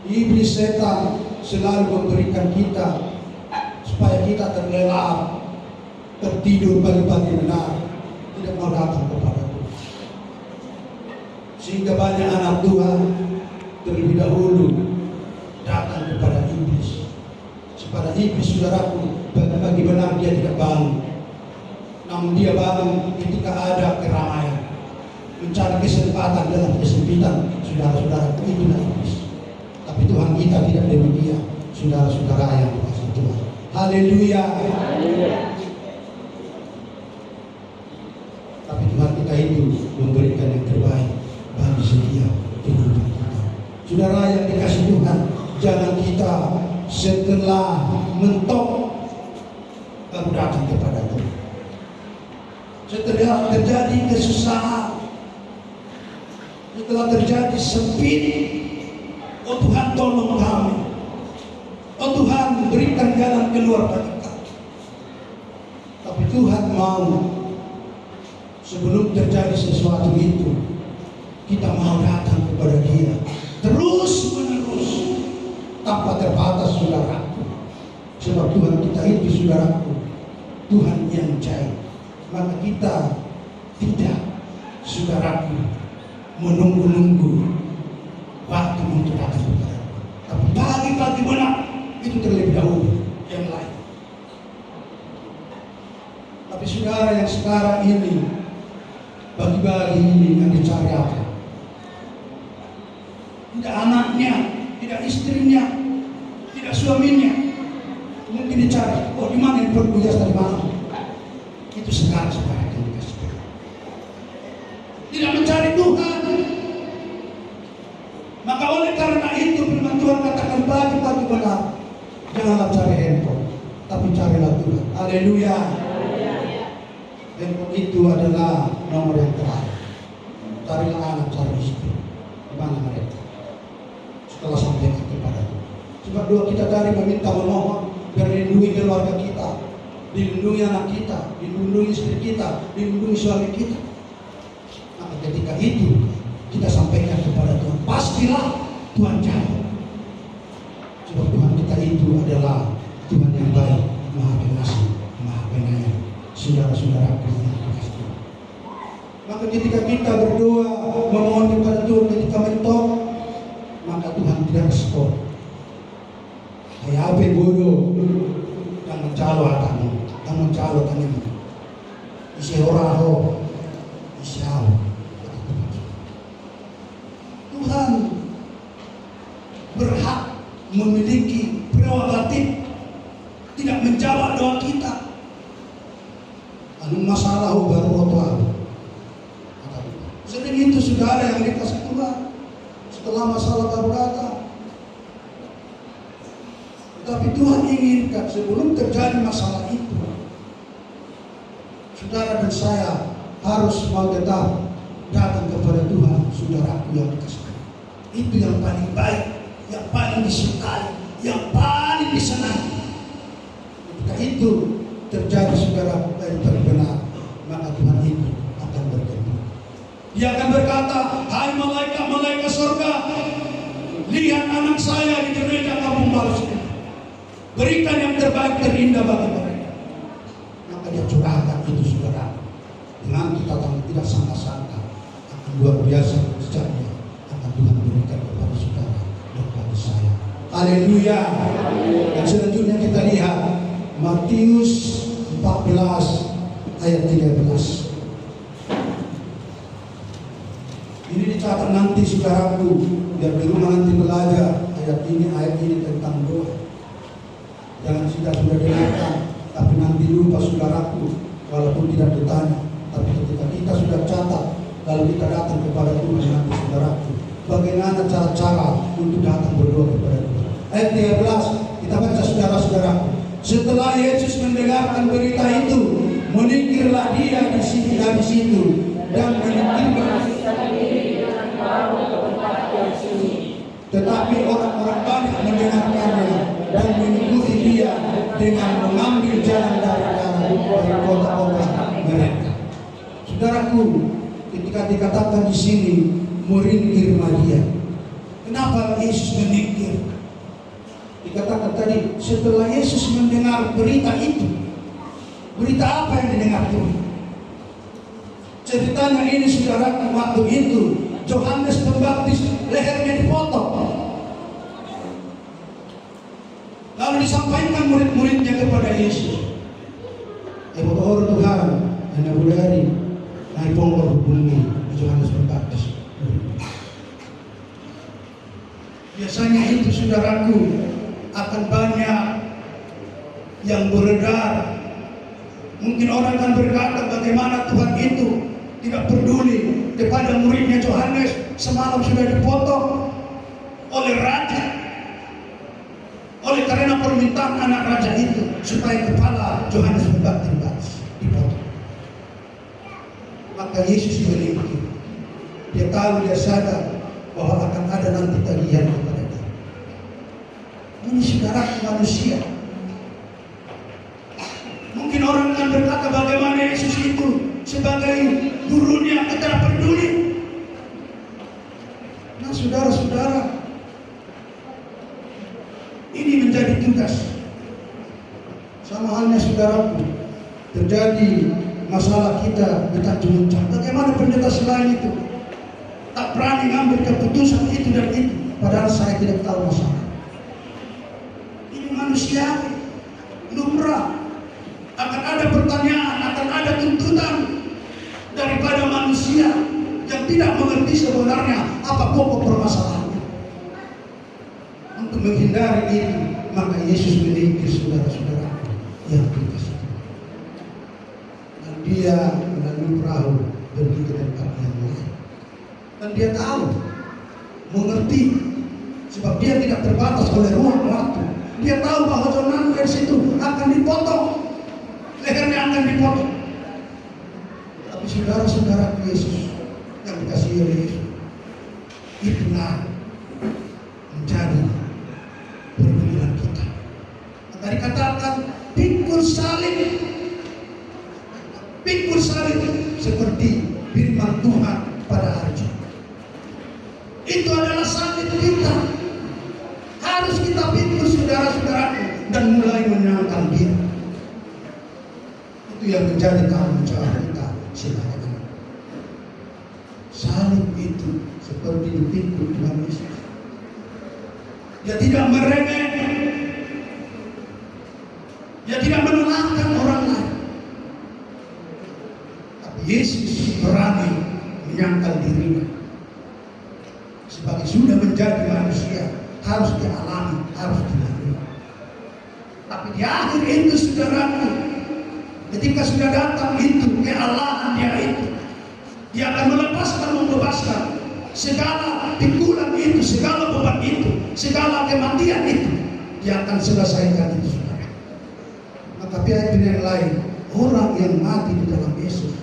iblis setan selalu memberikan kita supaya kita terlelap, tertidur pagi-pagi benar, tidak mau datang kepada Tuhan. Sehingga banyak anak Tuhan terlebih dahulu datang kepada iblis. Kepada iblis saudaraku, bagi benar dia tidak bangun. Namun dia bangun ketika ada keramaian, mencari kesempatan dalam kesempitan. Saudara-saudara, itulah iblis. Tapi Tuhan kita tidak demikian. Saudara-saudara yang dikasihi Tuhan. Haleluya. Tapi Tuhan kita itu memberikan yang terbaik bagi setiap kehidupan kita. Saudara yang dikasih Tuhan, jangan kita setelah mentok baru datang kepada Tuhan. Setelah terjadi kesusahan, setelah terjadi sempit, oh Tuhan tolong kami, oh Tuhan berikan jalan keluar bagi kami. Tapi Tuhan mau sebelum terjadi sesuatu itu, kita mau datang kepada Dia terus menerus tanpa terbatas saudaraku. Sebab Tuhan kita itu saudaraku, Tuhan yang jaya. Maka kita tidak saudaraku menunggu-nunggu waktu untuk datang kepada Tuhan. Tapi pagi-pagi benar itu terlebih dahulu yang lain. Tapi saudara yang sekarang ini bagi-bagi ini yang dicari apa? Tidak anaknya, tidak istrinya, tidak suaminya. Mungkin dicari, oh di mana yang berkuliah tadi malam? Itu sekarang saudara yang dikasih Tuhan. Tidak mencari Tuhan. Maka oleh karena itu firman Tuhan katakan pagi-pagi benar, janganlah cari handphone, tapi carilah Tuhan. Haleluya. Handphone itu adalah nomor yang terakhir. Carilah anak, cari istri. Di mana mereka? Setelah sampaikan kepada Tuhan. Sebab doa kita dari meminta memohon, biar dilindungi keluarga kita, dilindungi anak kita, dilindungi istri kita, dilindungi suami kita. Maka ketika itu kita sampaikan kepada Tuhan, pastilah Tuhan jawab. Sebab Tuhan kita itu adalah Tuhan yang baik, Maha Pengasih, Maha Penyayang. Saudara-saudaraku yang dikasihi Tuhan. Maka ketika kita berdoa memohon kepada Tuhan, ketika mentok, maka Tuhan tidak respon. Kayak apa bodoh yang mencalo atamu, yang mencalo tanyamu. Isi oraho, isi au. berhak memiliki prerogatif tidak menjawab doa kita. Anu masalah baru rotual. Sering itu sudah ada yang dikasih Tuhan setelah masalah baru datang. Tapi Tuhan inginkan sebelum terjadi masalah itu, saudara dan saya harus mau tetap datang kepada Tuhan, saudaraku yang dikasih. Itu yang paling baik, yang paling disukai, yang paling disenangi. Ketika itu terjadi saudara dari benar, maka Tuhan itu akan berkata. Dia akan berkata, hai malaikat-malaikat surga, lihat anak saya di gereja kampung Balas ini. Berikan yang terbaik terindah bagi mereka. Maka dia curahkan itu saudara. Dengan kita tidak sangka-sangka akan luar biasa sejatinya akan Tuhan berikan kepada saudara dan kepada saya. Haleluya. Dan selanjutnya kita lihat Matius 14 ayat 13. Ini dicatat nanti saudaraku, biar di rumah nanti belajar ayat ini tentang doa. Jangan sudah dengarkan, tapi nanti lupa saudaraku, walaupun tidak ditanya. Tapi ketika kita sudah catat, lalu kita datang kepada Tuhan nanti saudaraku, bagaimana cara-cara untuk datang berdoa kepada Tuhan. Ayat 13 kita baca saudara-saudaraku. Setelah Yesus mendengarkan berita itu, menyingkirlah dia dari situ dan menyingkirkan. Tetapi orang-orang banyak mendengarkannya dan mengikuti dia dengan mengambil jalan dari kota-kota mereka. Saudaraku, ketika dikatakan di sini meringkir Maria, kenapa Yesus meringkir? Dikatakan tadi setelah Yesus mendengar berita itu. Berita apa yang didengar Tuhan? Ceritanya ini saudaraku, waktu itu Yohanes Pembaptis lehernya dipotong. Lalu disampaikan murid-muridnya kepada Yesus. Orang Tuhan, hanya budari, naik pongkor bumi Yohanes Pembaptis. Biasanya itu saudaraku akan banyak yang beredar. Mungkin orang akan berkata bagaimana Tuhan itu tidak peduli kepada muridnya Yohanes, semalam sudah dipotong oleh raja, oleh karena permintaan anak raja itu supaya kepala Yohanes Pembaptis dipotong. Maka Yesus meringkir. Dia tahu, dia sadar bahwa akan ada nanti tagihan kepada dia. Ini saudara manusia. Mungkin orang akan berkata bagaimana Yesus itu sebagai gurunya tidak peduli. Nah saudara-saudara, ini menjadi tugas. Sama halnya saudaraku, terjadi masalah kita di Tanjung Muncang. Bagaimana pendeta selain itu tak berani ngambil keputusan itu dan itu, padahal saya tidak tahu masalah. Ini manusia lumrah. Akan ada pertanyaan, akan ada tuntutan daripada manusia yang tidak mengerti sebenarnya apa pokok permasalahannya. Untuk menghindari itu, maka Yesus meringkir saudara-saudara yang dikasih. Dan dia melalui perahu pergi ke tempat yang lain. Dan dia tahu, mengerti, sebab dia tidak terbatas oleh ruang waktu. Dia tahu bahwa Yohanes dari situ akan dipotong, lehernya akan dipotong. Tapi saudara-saudara Yesus yang dikasihi oleh Yesus, itulah menjadi pergumulan kita. Maka dikatakan pikul salib seperti firman Tuhan pada hari Jumat. Itu adalah salib kita. Harus kita pikul saudara-saudaraku dan mulai menyangkal diri. Itu yang menjadi tanggung jawab kita sebagai anak. Salib itu seperti dipikul Tuhan Yesus. Dia tidak meremeh, dia tidak menolakkan orang lain. Tapi Yesus berani menyangkal dirinya sebagai sudah menjadi manusia. harus dialami, harus dilalui. Tapi di akhir itu saudaraku, ketika sudah datang itu kealahan dia akan melepaskan, membebaskan segala pikulan itu, segala beban itu, segala kematian itu. Dia akan selesaikan itu, saudara. Maka pihak yang lain, orang yang mati di dalam Yesus,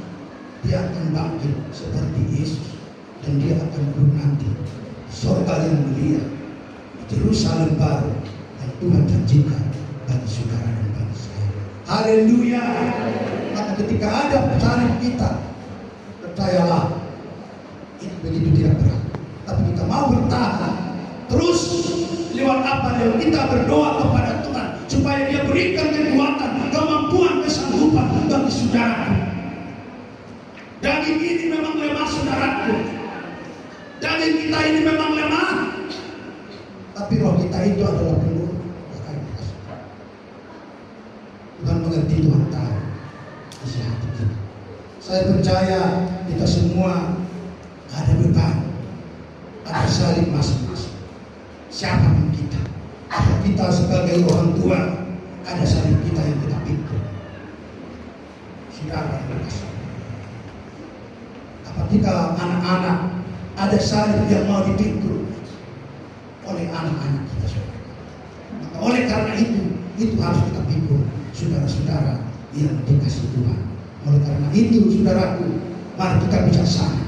dia akan bangkit seperti Yesus, dan dia akan duduk nanti surga yang mulia, Yerusalem baru yang Tuhan janjikan bagi saudara dan bagi saya. Haleluya. Maka ketika ada salib kita, percayalah itu begitu tidak berat. Tapi kita mau bertahan terus lewat apa yang kita berdoa kepada Tuhan supaya Dia berikan kekuatan, kemampuan, kesanggupan bagi saudara. Daging ini memang lemah, saudaraku. Daging kita ini memang lemah, tapi roh kita itu adalah penuh. Tuhan mengerti, Tuhan tahu isi hati kita. Saya percaya kita semua ada beban, ada salib masing-masing. Siapapun kita, apa kita sebagai orang tua, ada salib kita yang kita pikul. Saudara yang berkasih, apa kita anak-anak, ada salib yang mau dipikul oleh anak-anak kita, saudara. Maka oleh karena itu harus kita pikul, saudara-saudara yang dikasih Tuhan. Oleh karena itu, saudaraku, mari kita bijaksana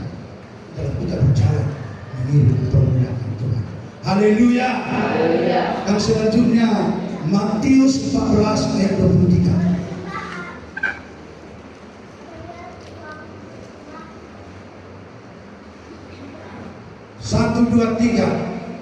dalam kita berjalan mengiring permuliaan Tuhan. Haleluya. Yang selanjutnya Matius 14 ayat 23. Satu, dua, tiga.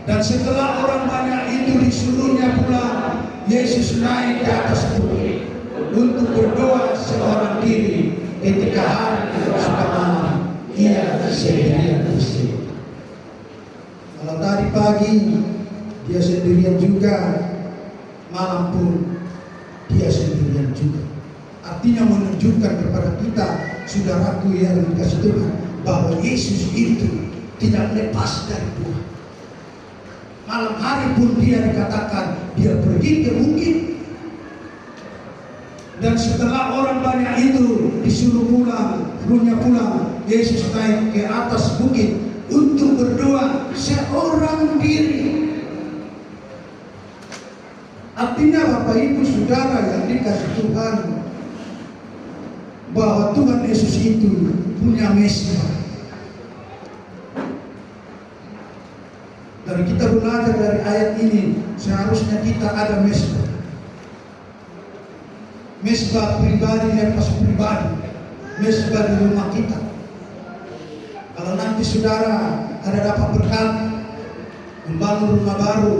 Dan setelah orang banyak itu disuruhnya pulang, Yesus naik ke atas bukit untuk berdoa seorang diri. Ketika hari sudah malam, ia sendirian di situ. Kalau tadi pagi dia sendirian juga, malam pun dia sendirian juga. Artinya menunjukkan kepada kita, saudaraku yang dikasih Tuhan, bahwa Yesus itu tidak lepas dari Tuhan. Malam hari pun dia dikatakan dia pergi ke bukit. Dan setelah orang banyak itu disuruh pulang, Yesus naik ke atas bukit untuk berdoa seorang diri. Artinya Bapak Ibu Saudara yang dikasih Tuhan, bahwa Tuhan Yesus itu punya mesbah. Dari kita belajar dari ayat ini, seharusnya kita ada mesbah. Mesbah pribadi, lepas pribadi, mesbah di rumah kita. Kalau nanti saudara ada dapat berkat membangun rumah baru,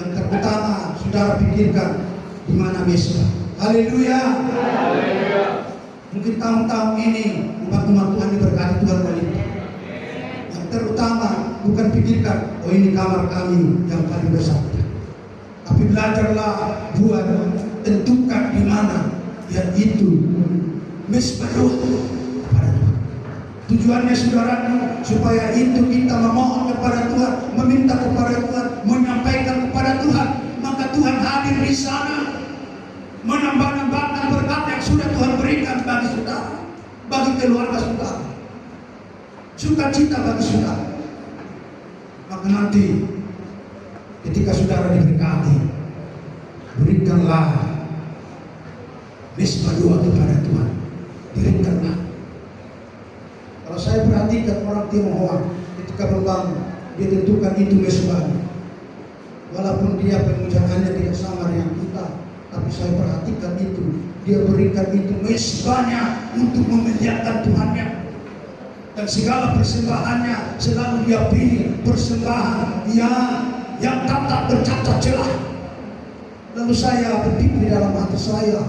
yang terutama saudara pikirkan di mana mesbah. Haleluya. Mungkin tahun-tahun ini umat-umat Tuhan diberkati Tuhan wanita. Yang terutama bukan pikirkan, oh ini kamar kami yang paling besar. Tapi belajarlah buat tentukan di mana yang itu mesbah kepada Tuhan. Tujuannya saudaraku, supaya itu kita memohon kepada Tuhan, meminta kepada Tuhan, menyampaikan kepada Tuhan, maka Tuhan hadir di sana, menambah-nambahkan berkat yang sudah Tuhan berikan bagi saudara, bagi keluarga saudara, sukacita bagi saudara. Maka nanti ketika saudara diberkati, berikanlah mesbah doa kepada Tuhan, berikanlah. Kalau saya perhatikan orang Tionghoa ketika membangun, dia tentukan itu mesbah. Walaupun dia pemujaannya tidak sama dengan kita, tapi saya perhatikan itu, dia berikan itu mesbahnya untuk memuliakan Tuhannya. Dan segala persembahannya selalu dia pilih persembahan yang tak bercacat celah. Lalu saya berpikir dalam hati saya,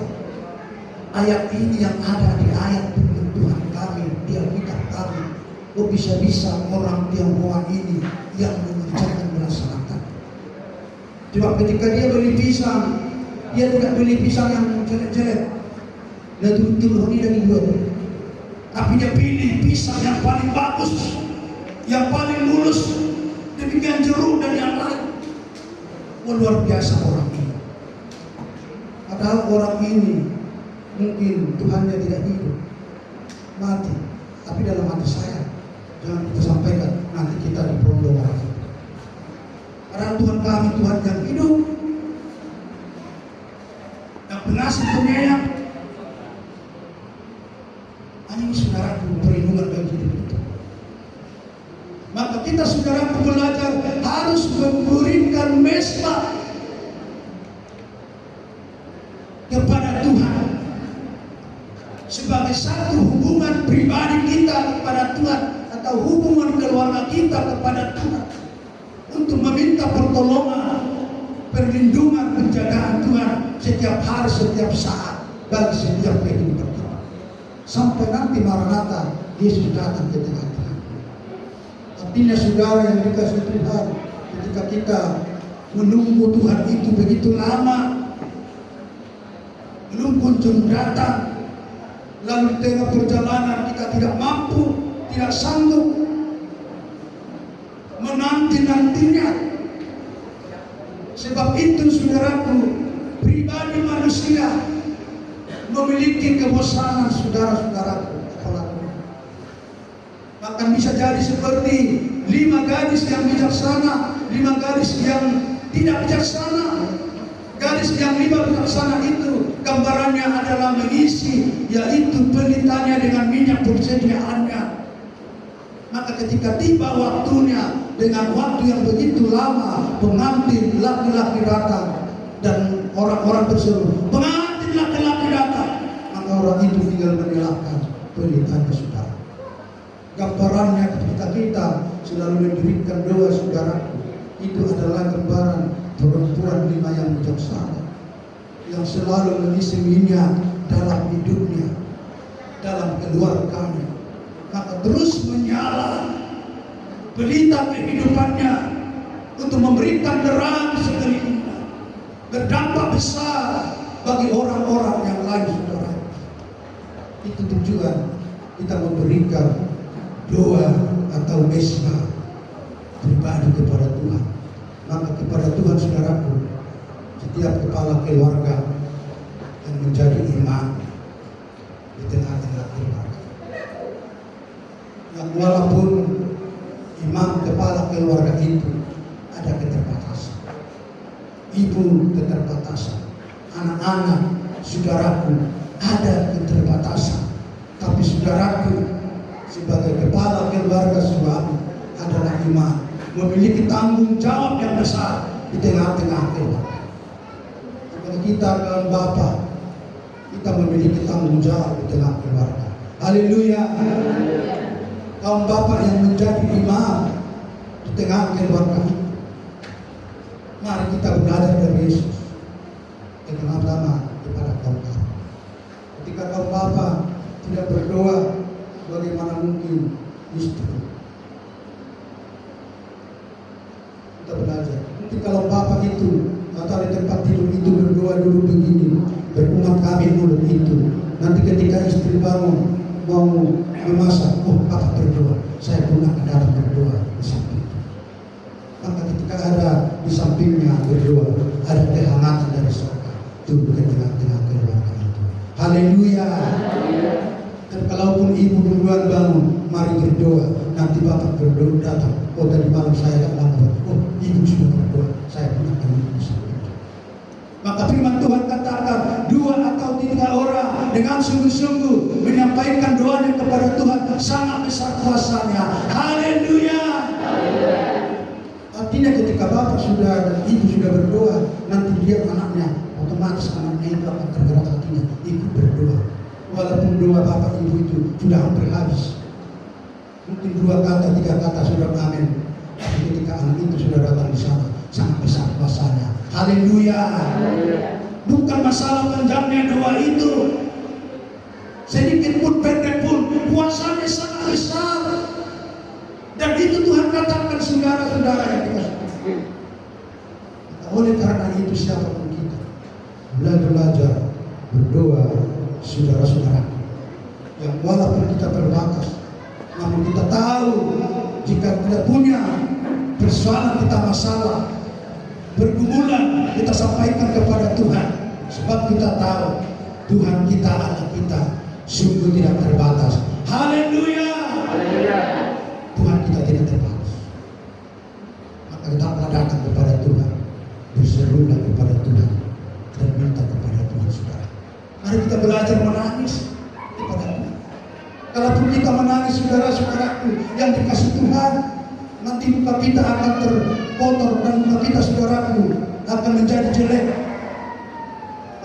ayat ini yang ada di ayat Tuhan kami, di Alkitab kami, kok bisa-bisa orang Tionghoa ini yang mengerjakan melaksanakan. Coba ketika dia beli pisang, dia tidak beli pisang yang jelek-jelek, dia turun ini dari dua. Tapi dia pilih pisang yang paling bagus, yang paling mulus, demikian jeruk dan yang lain. luar biasa orang ini. Padahal orang ini mungkin Tuhannya tidak hidup, mati. Tapi dalam hati saya, jangan kita sampaikan nanti kita diperondong lagi. Padahal Tuhan kami Tuhan yang hidup, yang pengasih penyayang. Hanya saudaraku perlindungan bagi hidup itu. Maka kita saudaraku belajar harus memberikan mesbah kepada Tuhan sebagai satu hubungan pribadi kita kepada Tuhan atau hubungan keluarga kita kepada Tuhan untuk meminta pertolongan, perlindungan, penjagaan Tuhan setiap hari, setiap saat bagi setiap kehidupan kita sampai nanti Maranatha Yesus datang ke tengah-tengah. Artinya saudara yang dikasih Tuhan, ketika kita menunggu Tuhan itu begitu lama belum kunjung datang, lalu di tengah perjalanan kita tidak mampu, tidak sanggup menanti-nantinya. Sebab itu saudaraku, pribadi manusia memiliki kebosanan saudara-saudaraku. Bahkan bisa jadi seperti 5 gadis yang bijaksana, 5 gadis yang tidak bijaksana. Gadis yang 5 bijaksana itu gambarannya adalah mengisi, yaitu pelitanya dengan minyak persediaannya. Maka ketika tiba waktunya dengan waktu yang begitu lama, pengantin laki-laki datang dan orang-orang berseru, pengantin laki-laki datang. Maka orang itu tinggal menyalakan pelitanya saudara. Gambarannya ketika kita selalu mendirikan doa saudaraku, itu adalah gambaran perempuan 5 yang bijaksana yang selalu mengisi minyak dalam hidupnya, dalam keluarganya. Maka terus menyala pelita kehidupannya untuk memberikan terang sekelilingnya, berdampak besar bagi orang-orang yang lain saudara. Itu tujuan kita memberikan doa atau mesbah pribadi kepada Tuhan. Maka kepada Tuhan saudaraku, setiap kepala keluarga yang menjadi imam di tengah-tengah keluarga, yang walaupun imam kepala keluarga itu ada keterbatasan, ibu keterbatasan, anak-anak saudaraku ada keterbatasan, tapi saudaraku sebagai kepala keluarga suami adalah imam, memiliki tanggung jawab yang besar di tengah-tengah keluarga. Kepada kita kaum bapak, kita memiliki tanggung jawab di tengah keluarga. Haleluya. Kaum bapak yang menjadi imam di tengah keluarga, mari kita belajar dari Yesus. Pertama-tama kepada kaum bapak. Ketika kaum bapak tidak berdoa, bagaimana mungkin istri? Kita belajar. Nanti kalau bapak itu atau di tempat tidur itu berdoa dulu begini, berumat kami mulut itu. Nanti ketika istri bangun mau memasak, oh bapak berdoa, saya pun akan datang berdoa di samping itu. Maka ketika ada di sampingnya berdoa, ada kehangatan dari surga turun ke tengah-tengah keluarga itu. Haleluya. Dan kalaupun ibu duluan bangun, mari berdoa. Nanti bapak berdoa datang. Oh tadi malam saya tak lambat. Oh ibu sudah berdoa. Saya pun akan berusaha. Maka firman Tuhan katakan 2 atau 3 orang dengan sungguh-sungguh menyampaikan doanya kepada Tuhan, sangat besar kuasanya. Haleluya. Artinya ketika bapak sudah dan ibu sudah berdoa, nanti dia anaknya otomatis anaknya itu akan tergerak hatinya ikut berdoa. Walaupun doa bapak ibu itu sudah hampir habis, mungkin 2 kata 3 kata sudah amin, tapi ketika anak itu sudah datang di sana, sangat besar kuasanya. Haleluya. Bukan masalah panjangnya doa itu, sedikit pun pendek pun kuasanya sangat besar. Dan itu Tuhan katakan saudara-saudara yang dikasihi. Oleh karena itu siapapun kita belajar berdoa saudara-saudara, yang walaupun kita terbatas, namun kita tahu jika tidak punya persoalan kita masalah, bergumulan, kita sampaikan kepada Tuhan. Sebab kita tahu Tuhan kita, Allah kita sungguh tidak terbatas. Haleluya. Tuhan kita tidak terbatas. Maka kita datang kepada Tuhan, berserulah kepada Tuhan, dan minta kepada Tuhan, saudara. Mari kita belajar menangis kepada Tuhan. Kalaupun kita menangis, saudara-saudaraku yang dikasih Tuhan, nanti muka kita akan terkotor dan muka kita, saudaraku, akan menjadi jelek.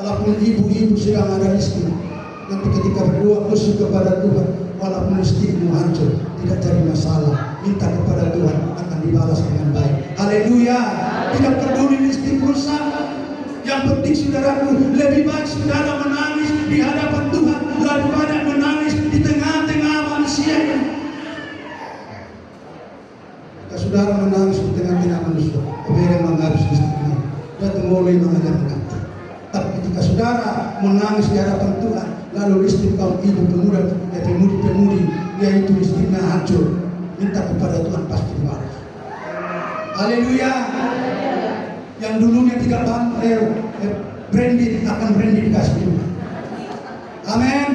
Walaupun ibu-ibu sedang ada istri, nanti ketika berdoa khusus kepada Tuhan, walaupun istrimu hancur, tidak jadi masalah. Minta kepada Tuhan, akan dibalas dengan baik. Haleluya. Tidak peduli istri rusak. Yang penting, saudaraku, lebih baik saudara menangis di hadapan Tuhan daripada menangis di tengah-tengah manusia. Jika saudara menangis di tengah-tengah manusia, kemudian menghabis istrinya, dan mulai mengajarkan. Tapi ketika saudara menangis di hadapan Tuhan, lalu istri kaum ibu pemuda, pemudi-pemudi, yaitu istrinya hancur, minta kepada Tuhan, pasti dibalas. Haleluya. Yang dulunya tidak branded akan branded kasih Tuhan. Amin.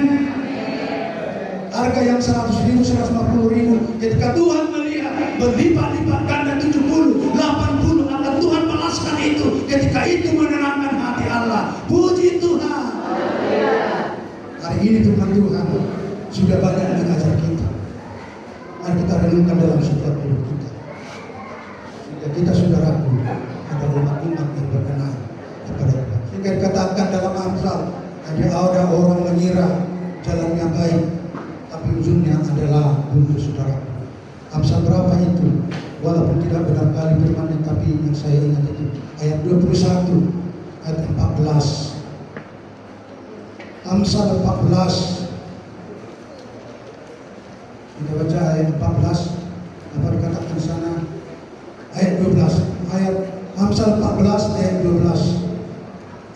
Harga yang 100.000, 150.000, ketika Tuhan melihat berlipat-lipat ganda 70, 80, akan Tuhan balaskan itu. Ketika itu menenangkan hati Allah. Puji Tuhan. Hari ini firman Tuhan sudah banyak mengajar kita. Mari kita renungkan dalam setiap hidup kita. Sehingga kita, saudaraku, ada umat-umat yang berkenan kepada Tuhan. Sehingga dikatakan dalam Amsal, ada orang mengira jalannya baik, tapi ujungnya adalah buntu, saudaraku. Amsal berapa itu? Walaupun tidak benar kali firman, tapi yang saya ingat itu ayat 21, ayat 14. Amsal 14. Kita baca ayat 14. Apa dikatakan di sana? Ayat 12. Ayat Amsal 14 ayat 12.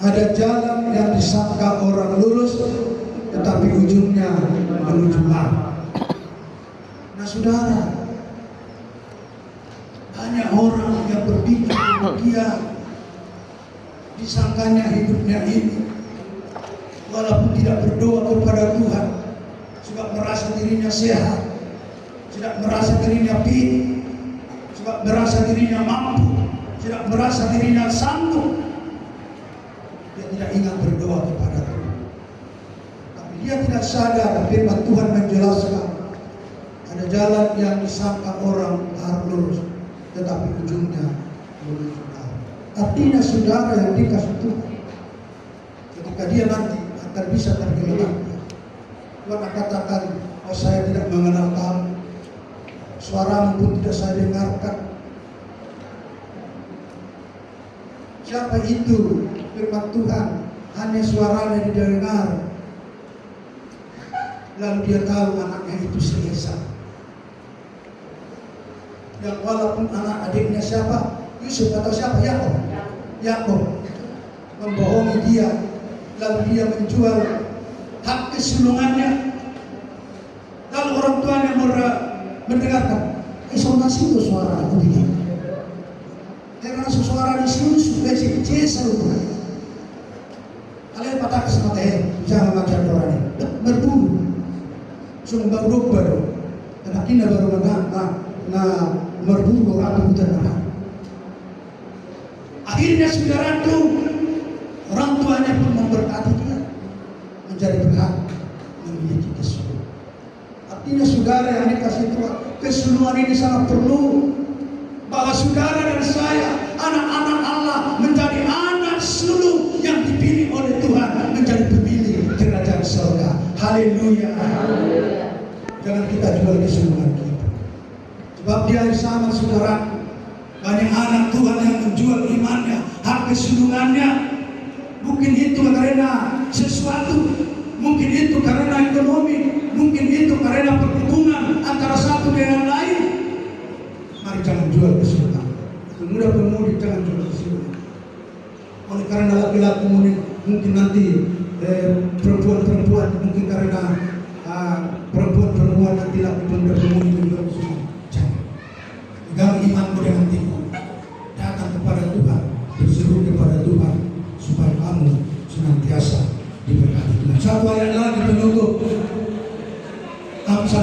Ada jalan yang disangka orang lurus, tetapi ujungnya menuju maut. Nah, saudara, banyak orang yang berpikir dia disangkanya hidupnya ini, walaupun tidak berdoa kepada Tuhan, sebab merasa dirinya sehat, tidak merasa dirinya fit, sebab merasa dirinya mampu, tidak merasa dirinya sanggup. Dia tidak ingat berdoa kepada Tuhan. Tapi dia tidak sadar firman Tuhan menjelaskan ada jalan yang disangka orang harus lurus, tetapi ujungnya menuju maut. Artinya saudara yang dikasih Tuhan, ketika dia nanti akan bisa tergeletak. Tuhan katakan, oh saya tidak mengenal kamu, suaramu pun tidak saya dengarkan. Siapa itu? Firman Tuhan, hanya suaranya didengar. Lalu dia tahu anaknya itu si Esa. Yang walaupun anak adiknya siapa? Yusuf atau siapa? Yakob membohongi dia, lalu dia menjual hak kesulungannya. Lalu orang tuanya mendengarkan, masih itu suara aku begini. Karena suara di sini sudah cesa lupa. Kalian patah kesempatan, jangan macam orang ini berburu. Sumber baru, anak ini baru berburu aku bukan anak. Akhirnya saudaraku, orang tuanya pun memberkati dia menjadi berhak memiliki kesulungan. Artinya saudara yang dikasih Tuhan, kesulungan ini sangat perlu. Bahwa saudara dan saya, anak-anak Allah, menjadi anak sulung yang dipilih oleh Tuhan menjadi pemilih kerajaan surga. Haleluya. Jangan kita jual kesulungan kita. Sebab di hari zaman, saudara, banyak anak Tuhan yang menjual imannya, hak kesulungannya. Mungkin itu karena sesuatu, mungkin itu karena ekonomi, mungkin itu karena perhubungan antara satu dengan lain. Mari jangan jual kesulungan. Pemuda-pemudi jangan jual kesulungan. Oleh karena laki-laki mungkin nanti perempuan-perempuan, mungkin karena perempuan-perempuan nanti laki pemuda-pemudi menjual kesulungan. Jangan. Pegang imanmu dengan tinggi. Datang kepada Tuhan.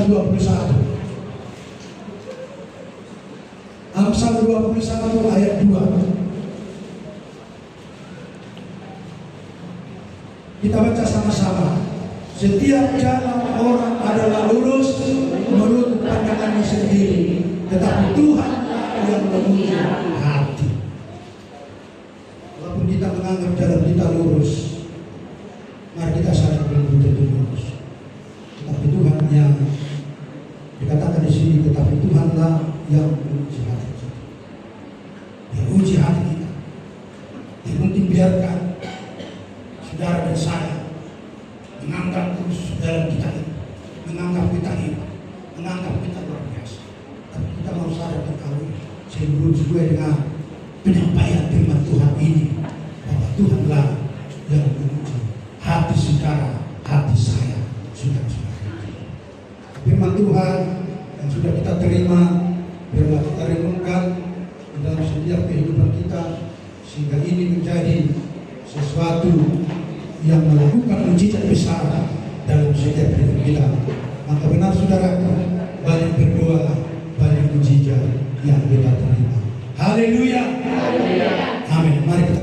21. Amsal 21 ayat 2. Kita baca sama-sama. Setiap jalan orang adalah lurus menurut pandangannya sendiri, tetapi Tuhan yang menguji hati. Walaupun kita menganggap jalan kita lurus, mari kita sadar belum tentu lurus. Tetapi Tuhan yang dikatakan di sini, tetapi Tuhanlah yang menguji hati kita. Dia uji hati kita. Dia mungkin biarkan saudara dan saya menganggap terus dalam kita ini, menganggap kita ini, menganggap kita luar biasa. Tapi kita mau sadar dan tahu, saya belum sesuai dengan penyampaian firman Tuhan ini, bahwa Tuhanlah yang menguji hati saudara, hati saya, saudara-saudara. Firman Tuhan yang sudah kita terima, biarlah kita renungkan di dalam setiap kehidupan kita, sehingga ini menjadi sesuatu yang melakukan mujizat besar dalam setiap hidup kita. Maka benar saudara, banyak berdoa, banyak mujizat yang kita terima. Haleluya. Amin. Mari kita